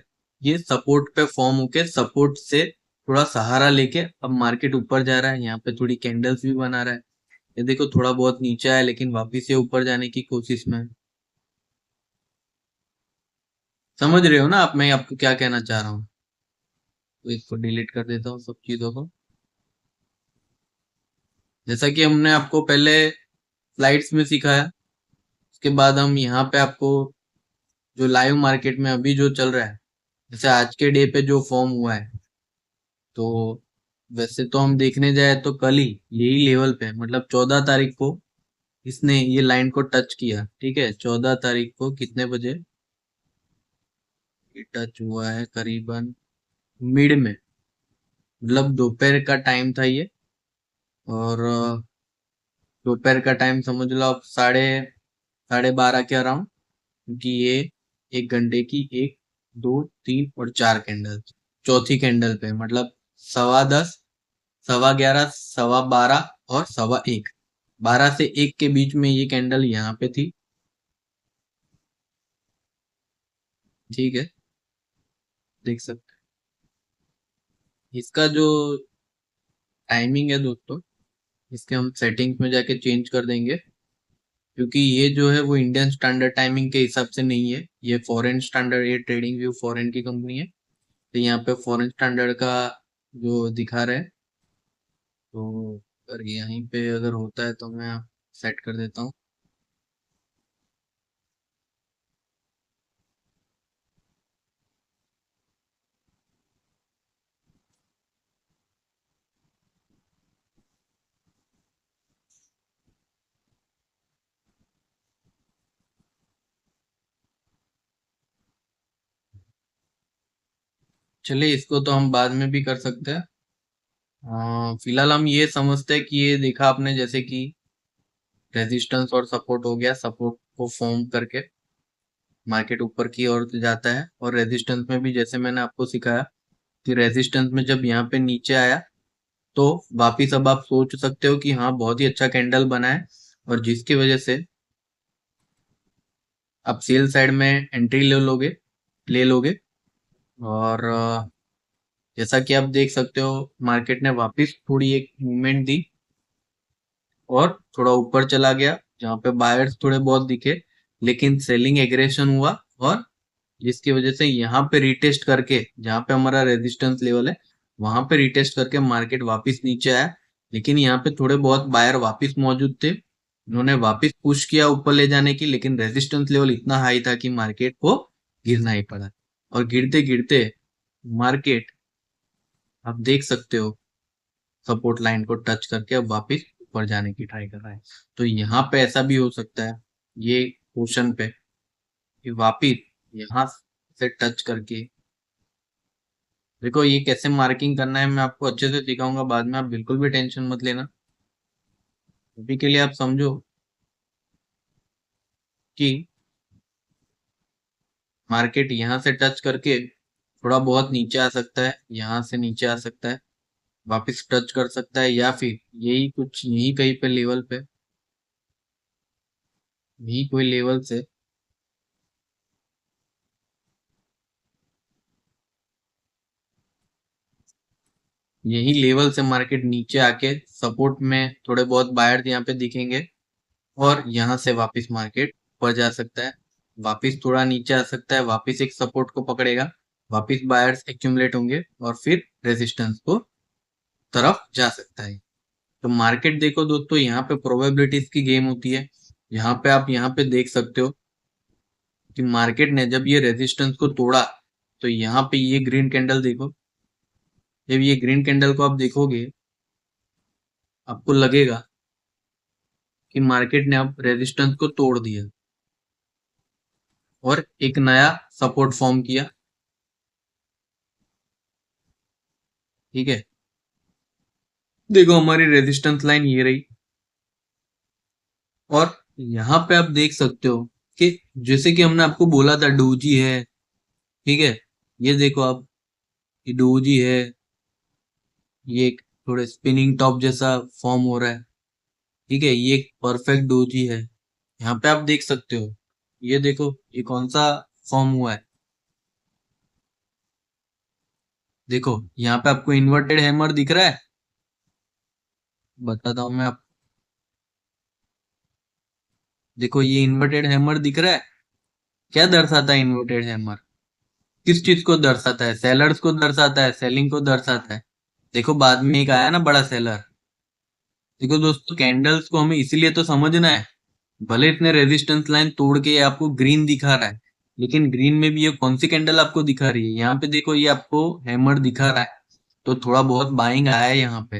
ये सपोर्ट पे फॉर्म होके सपोर्ट से थोड़ा सहारा लेके अब मार्केट ऊपर जा रहा है। यहाँ पे थोड़ी कैंडल्स भी बना रहा है, ये देखो थोड़ा बहुत नीचे आया लेकिन वापिस से ऊपर जाने की कोशिश में है। समझ रहे हो ना आप, मैं आपको क्या कहना चाह रहा हूँ। तो इसको डिलीट कर देता हूँ सब चीजों को। जैसा कि हमने आपको पहले स्लाइड्स में सिखाया, उसके बाद हम यहाँ पे आपको जो लाइव मार्केट में अभी जो चल रहा है, जैसे आज के डे पे जो फॉर्म हुआ है, तो वैसे तो हम देखने जाए तो कल ही यही लेवल पे मतलब 14 तारीख को इसने ये लाइन को टच किया। ठीक है, 14 तारीख को कितने बजे ये टच हुआ है? करीबन मिड में, मतलब दोपहर का टाइम था ये। और दोपहर का टाइम समझ लो आप साढ़े साढ़े 12 के अराउंड, क्योंकि ये 1 घंटे की 1, 2, 3 और 4 कैंडल, चौथी कैंडल पे मतलब 10:15, 11:15, 12:15 और 1:15, 12 से 1 के बीच में ये कैंडल यहाँ पे थी। ठीक है, देख सकते हैं। इसका जो टाइमिंग है दोस्तों, इसके हम सेटिंग्स में जाके चेंज कर देंगे, क्योंकि ये जो है वो इंडियन स्टैंडर्ड टाइमिंग के हिसाब से नहीं है, ये फॉरेन स्टैंडर्ड, ये ट्रेडिंग व्यू फॉरेन की कंपनी है, तो यहाँ पे फॉरेन स्टैंडर्ड का जो दिखा रहा है। तो अगर यहीं पे अगर होता है तो मैं सेट कर देता हूँ। चलिए, इसको तो हम बाद में भी कर सकते हैं। फिलहाल हम ये समझते हैं कि ये देखा आपने जैसे कि रेजिस्टेंस और सपोर्ट हो गया, सपोर्ट को फॉर्म करके मार्केट ऊपर की ओर जाता है, और रेजिस्टेंस में भी जैसे मैंने आपको सिखाया कि रेजिस्टेंस में जब यहाँ पे नीचे आया तो वापिस अब आप सोच सकते हो कि हाँ बहुत ही अच्छा कैंडल बना है, और जिसकी वजह से आप सेल साइड में एंट्री ले लोगे। और जैसा कि आप देख सकते हो मार्केट ने वापस थोड़ी एक मूवमेंट दी और थोड़ा ऊपर चला गया, जहाँ पे बायर्स थोड़े बहुत दिखे, लेकिन सेलिंग एग्रेशन हुआ, और जिसकी वजह से यहाँ पे रिटेस्ट करके, जहाँ पे हमारा रेजिस्टेंस लेवल है वहां पे रिटेस्ट करके मार्केट वापस नीचे आया। लेकिन यहाँ पे थोड़े बहुत बायर वापस मौजूद थे, उन्होंने वापस पुश किया ऊपर ले जाने की, लेकिन रेजिस्टेंस लेवल इतना हाई था कि मार्केट को गिरना ही पड़ा। और गिरते गिरते मार्केट, आप देख सकते हो, सपोर्ट लाइन को टच करके अब वापस ऊपर जाने की ट्राई कर रहा है। तो यहाँ पे ऐसा भी हो सकता है ये पोर्शन पे कि वापस यहाँ से टच करके, देखो ये कैसे मार्किंग करना है मैं आपको अच्छे से सिखाऊंगा बाद में, आप बिल्कुल भी टेंशन मत लेना। अभी के लिए आप समझो कि मार्केट यहाँ से टच करके थोड़ा बहुत नीचे आ सकता है, यहाँ से नीचे आ सकता है, वापस टच कर सकता है, या फिर यही कुछ यही कहीं पे लेवल पे, यही कोई लेवल से यही लेवल से मार्केट नीचे आके सपोर्ट में थोड़े बहुत बायर्स यहाँ पे दिखेंगे, और यहाँ से वापस मार्केट ऊपर जा सकता है, वापस थोड़ा नीचे आ सकता है, वापस एक सपोर्ट को पकड़ेगा, वापस बायर्स एक्यूमुलेट होंगे, और फिर रेजिस्टेंस को तरफ जा सकता है। तो मार्केट देखो दोस्तों, यहाँ पे प्रोबेबिलिटीज की गेम होती है। यहाँ पे आप यहाँ पे देख सकते हो कि मार्केट ने जब ये रेजिस्टेंस को तोड़ा, तो यहाँ पे ये ग्रीन कैंडल देखो, जब ये ग्रीन कैंडल को आप देखोगे आपको लगेगा कि मार्केट ने अब रेजिस्टेंस को तोड़ दिया और एक नया सपोर्ट फॉर्म किया। ठीक है, देखो हमारी रेजिस्टेंस लाइन ये रही, और यहाँ पे आप देख सकते हो कि जैसे कि हमने आपको बोला था डोजी है। ठीक है, ये देखो आप, ये डोजी है, ये एक थोड़े स्पिनिंग टॉप जैसा फॉर्म हो रहा है। ठीक है, ये एक परफेक्ट डोजी है, यहाँ पे आप देख सकते हो। ये देखो ये कौन सा फॉर्म हुआ है, देखो यहाँ पे आपको इन्वर्टेड हैमर दिख रहा है, बताता हूँ मैं आप, देखो ये इन्वर्टेड हैमर दिख रहा है। क्या दर्शाता है इन्वर्टेड हैमर? किस चीज को दर्शाता है? सेलर्स को दर्शाता है, सेलिंग को दर्शाता है। देखो बाद में एक आया ना बड़ा सेलर। देखो दोस्तों, कैंडल्स को हमें इसीलिए तो समझना है, भले इतने रेजिस्टेंस लाइन तोड़ के ये आपको ग्रीन दिखा रहा है, लेकिन ग्रीन में भी ये कौन सी कैंडल आपको दिखा रही है? यहाँ पे देखो ये आपको हैमर दिखा रहा है। तो थोड़ा बहुत बाइंग आया है यहाँ पे,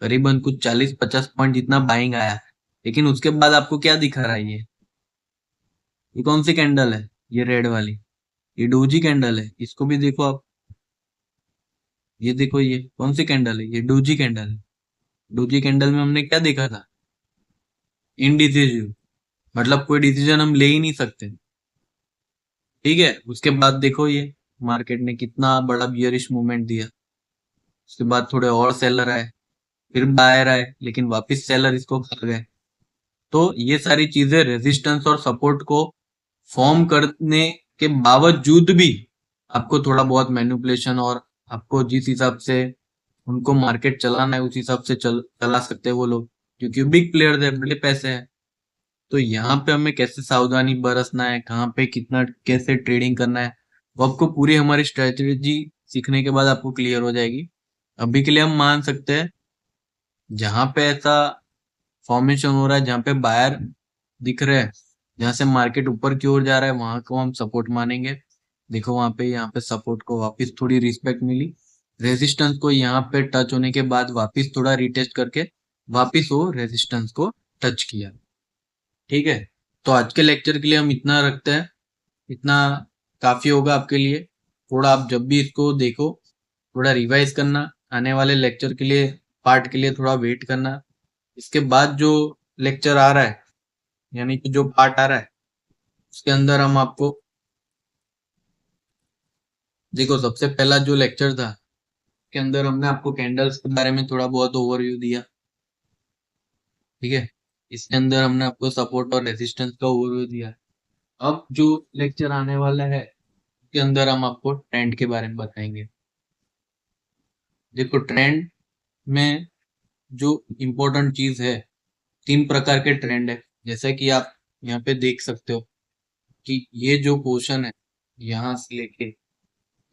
करीबन कुछ 40-50 पॉइंट जितना बाइंग आया है। लेकिन उसके बाद आपको क्या दिखा रहा है, ये कौन सी कैंडल है, ये रेड वाली, ये डोजी कैंडल है, इसको भी देखो आप, ये देखो ये कौन सी कैंडल है, ये डोजी कैंडल है। डोजी कैंडल में हमने क्या देखा था, इनडिसिजिव, मतलब कोई डिसीजन हम ले ही नहीं सकते। ठीक है, उसके बाद देखो ये मार्केट ने कितना बड़ा बियरिश मूवमेंट दिया, उसके बाद थोड़े और सेलर आए, फिर बायर आए, लेकिन वापस सेलर इसको खा गए। तो ये सारी चीजें रेजिस्टेंस और सपोर्ट को फॉर्म करने के बावजूद भी आपको थोड़ा बहुत मैनिपुलेशन, और आपको जिस हिसाब से उनको मार्केट चलाना है उस हिसाब से चला सकते हैं वो लोग, क्योंकि बिग प्लेयर है, बड़े पैसे हैं। तो यहाँ पे हमें कैसे सावधानी बरतना है, कहाँ पे कितना कैसे ट्रेडिंग करना है, वो आपको पूरी हमारी स्ट्रेटेजी सीखने के बाद आपको क्लियर हो जाएगी। अभी के लिए हम मान सकते हैं जहां पे ऐसा फॉर्मेशन हो रहा है, जहां पे बायर दिख रहे हैं, जहां से मार्केट ऊपर की ओर जा रहा है, वहां को हम सपोर्ट मानेंगे। देखो वहां पे, यहाँ पे सपोर्ट को वापस थोड़ी रिस्पेक्ट मिली, रेजिस्टेंस को यहाँ पे टच होने के बाद वापस थोड़ा रिटेस्ट करके वापस वो रेजिस्टेंस को टच किया। ठीक है, तो आज के लेक्चर के लिए हम इतना रखते हैं, इतना काफी होगा आपके लिए। थोड़ा आप जब भी इसको देखो, थोड़ा रिवाइज करना, आने वाले लेक्चर के लिए, पार्ट के लिए थोड़ा वेट करना। इसके बाद जो लेक्चर आ रहा है, यानी कि जो पार्ट आ रहा है, उसके अंदर हम आपको, देखो सबसे पहला जो लेक्चर था के अंदर हमने आपको कैंडल्स के बारे में थोड़ा बहुत ओवरव्यू दिया। ठीक है, इसके अंदर हमने आपको सपोर्ट और रेजिस्टेंस का ओवरव्यू दिया। अब जो लेक्चर आने वाला है के अंदर हम आपको ट्रेंड के बारे में बताएंगे। देखो ट्रेंड में जो इम्पोर्टेंट चीज है, 3 प्रकार के ट्रेंड है, जैसा कि आप यहाँ पे देख सकते हो कि ये जो पोर्शन है, यहाँ से लेके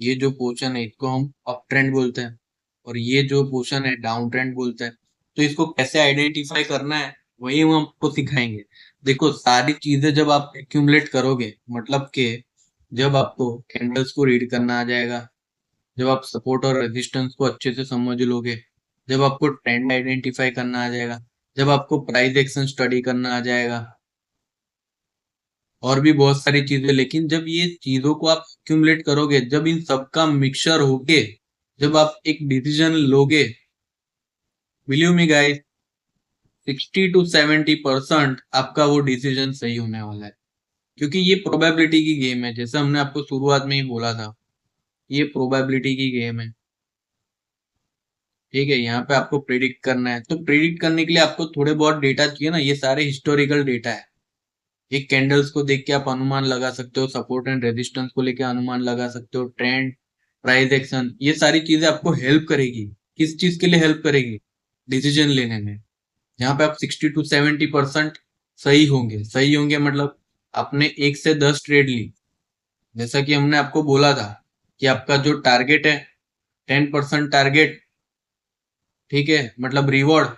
ये जो पोर्शन है, इसको हम अप ट्रेंड बोलते हैं, और ये जो पोर्शन है डाउन ट्रेंड बोलते हैं। तो इसको कैसे आइडेंटिफाई करना है, वही हम आपको सिखाएंगे। देखो सारी चीजें जब आप एक्यूमुलेट करोगे, मतलब कि जब आपको कैंडल्स को रीड करना आ जाएगा, जब आप सपोर्ट और रेजिस्टेंस को अच्छे से समझ लोगे, जब आपको ट्रेंड आइडेंटिफाई करना आ जाएगा, जब आपको प्राइस एक्शन स्टडी करना आ जाएगा, और भी बहुत सारी चीजें, लेकिन जब ये चीजों को आप एक्यूमुलेट करोगे, जब इन सबका मिक्सचर होके जब आप एक डिसीजन लोगे, बिलीव मी गाइस, 60 to 70% आपका वो डिसीजन सही होने वाला है, क्योंकि ये प्रोबेबिलिटी की गेम है। जैसे हमने आपको शुरुआत में ही बोला था, ये प्रोबेबिलिटी की गेम है। ठीक है, यहाँ पे आपको प्रिडिक्ट करना है, तो प्रिडिक्ट करने के लिए आपको थोड़े बहुत डेटा चाहिए ना, ये सारे हिस्टोरिकल डेटा है। एक कैंडल्स को देख के आप अनुमान लगा सकते हो, सपोर्ट एंड रेजिस्टेंस को लेके अनुमान लगा सकते हो, ट्रेंड, प्राइस एक्शन, ये सारी चीजें आपको हेल्प करेगी। किस चीज के लिए हेल्प करेगी, डिसीजन लेने में। यहाँ पे आप 60 to 70% सही होंगे। सही होंगे मतलब आपने 1 से 10 ट्रेड ली, जैसा कि हमने आपको बोला था कि आपका जो टारगेट है 10% टारगेट, ठीक है, मतलब रिवॉर्ड,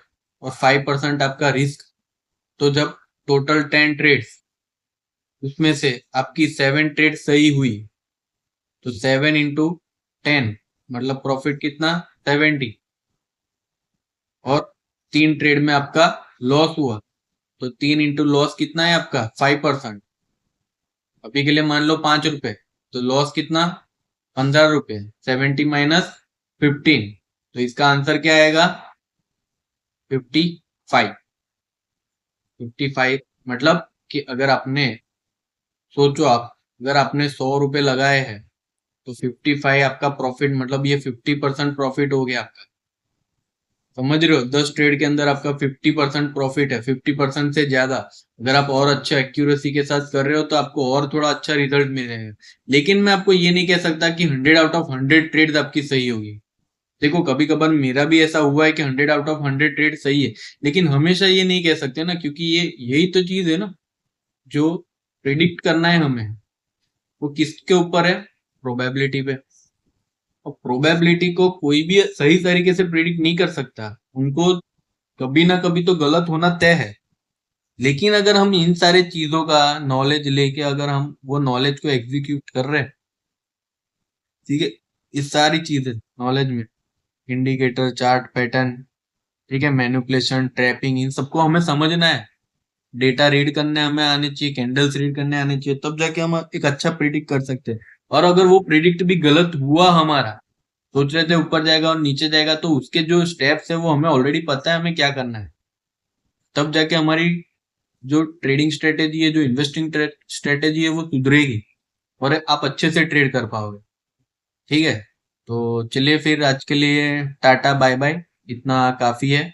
और 5% आपका रिस्क। तो जब टोटल 10 ट्रेड्स, उसमें से आपकी 7 ट्रेड सही हुई, तो 7 into 10 मतलब प्रॉफिट कितना, 70। और 3 ट्रेड में आपका लॉस हुआ, तो 3 into लॉस कितना है आपका, 5%। अभी के लिए मान लो 5 रुपए, तो लॉस कितना, 15 रुपए। 70 - 15, तो इसका आंसर क्या आएगा, 55। 55 मतलब कि अगर आपने, सोचो आप, अगर आपने 100 रुपए लगाए हैं, तो 55 आपका प्रॉफिट, मतलब ये 50% प्रॉफिट हो गया आपका। समझ रहे हो, 10 ट्रेड के अंदर आपका 50% प्रॉफिट है, 50% से ज्यादा। अगर आप और अच्छा एक्यूरेसी के साथ कर रहे हो तो आपको और थोड़ा अच्छा रिजल्ट मिलेगा। लेकिन मैं आपको ये नहीं कह सकता कि 100 out of 100 ट्रेड आपकी सही होगी। देखो कभी कभार मेरा भी ऐसा हुआ है कि 100 out of 100 ट्रेड सही है, लेकिन हमेशा ये नहीं कह सकते ना, क्योंकि ये यही तो चीज है ना, जो प्रिडिक्ट करना है हमें, वो किसके ऊपर है, प्रोबेबिलिटी पे। और प्रोबेबिलिटी को कोई भी सही तरीके से प्रिडिक्ट नहीं कर सकता, उनको कभी ना कभी तो गलत होना तय है। लेकिन अगर हम इन सारे चीजों का नॉलेज लेके, अगर हम वो नॉलेज को एग्जीक्यूट कर रहे हैं, ठीक है, इस सारी चीजें नॉलेज में, इंडिकेटर, चार्ट पैटर्न, ठीक है, मैनिपुलेशन, ट्रैपिंग, इन सबको हमें समझना है। डेटा रीड करने हमें आने चाहिए, कैंडल्स रीड करने आने चाहिए, तब जाके हम एक अच्छा प्रिडिक्ट कर सकते हैं। और अगर वो प्रिडिक्ट भी गलत हुआ हमारा, सोच रहे थे ऊपर जाएगा और नीचे जाएगा, तो उसके जो स्टेप्स है वो हमें ऑलरेडी पता है हमें क्या करना है। तब जाके हमारी जो ट्रेडिंग स्ट्रेटेजी है, जो इन्वेस्टिंग स्ट्रेटेजी है, वो सुधरेगी और आप अच्छे से ट्रेड कर पाओगे। ठीक है, तो चलिए फिर आज के लिए टाटा बाय बाय, इतना काफी है।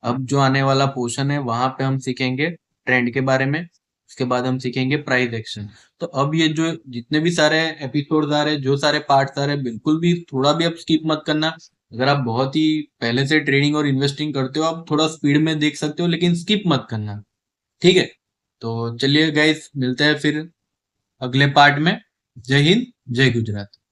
अब जो आने वाला पोर्शन है वहां पे हम सीखेंगे ट्रेंड के बारे में, उसके बाद हम सीखेंगे प्राइस एक्शन। तो अब ये जो जितने भी सारे एपिसोड्स आ रहे हैं, जो सारे पार्ट्स आ रहे हैं, बिल्कुल भी थोड़ा भी आप स्किप मत करना। अगर आप बहुत ही पहले से ट्रेडिंग और इन्वेस्टिंग करते हो, आप थोड़ा स्पीड में देख सकते हो, लेकिन स्किप मत करना। ठीक है, तो चलिए गाइस, मिलते हैं फिर अगले पार्ट में। जय हिंद, जय गुजरात।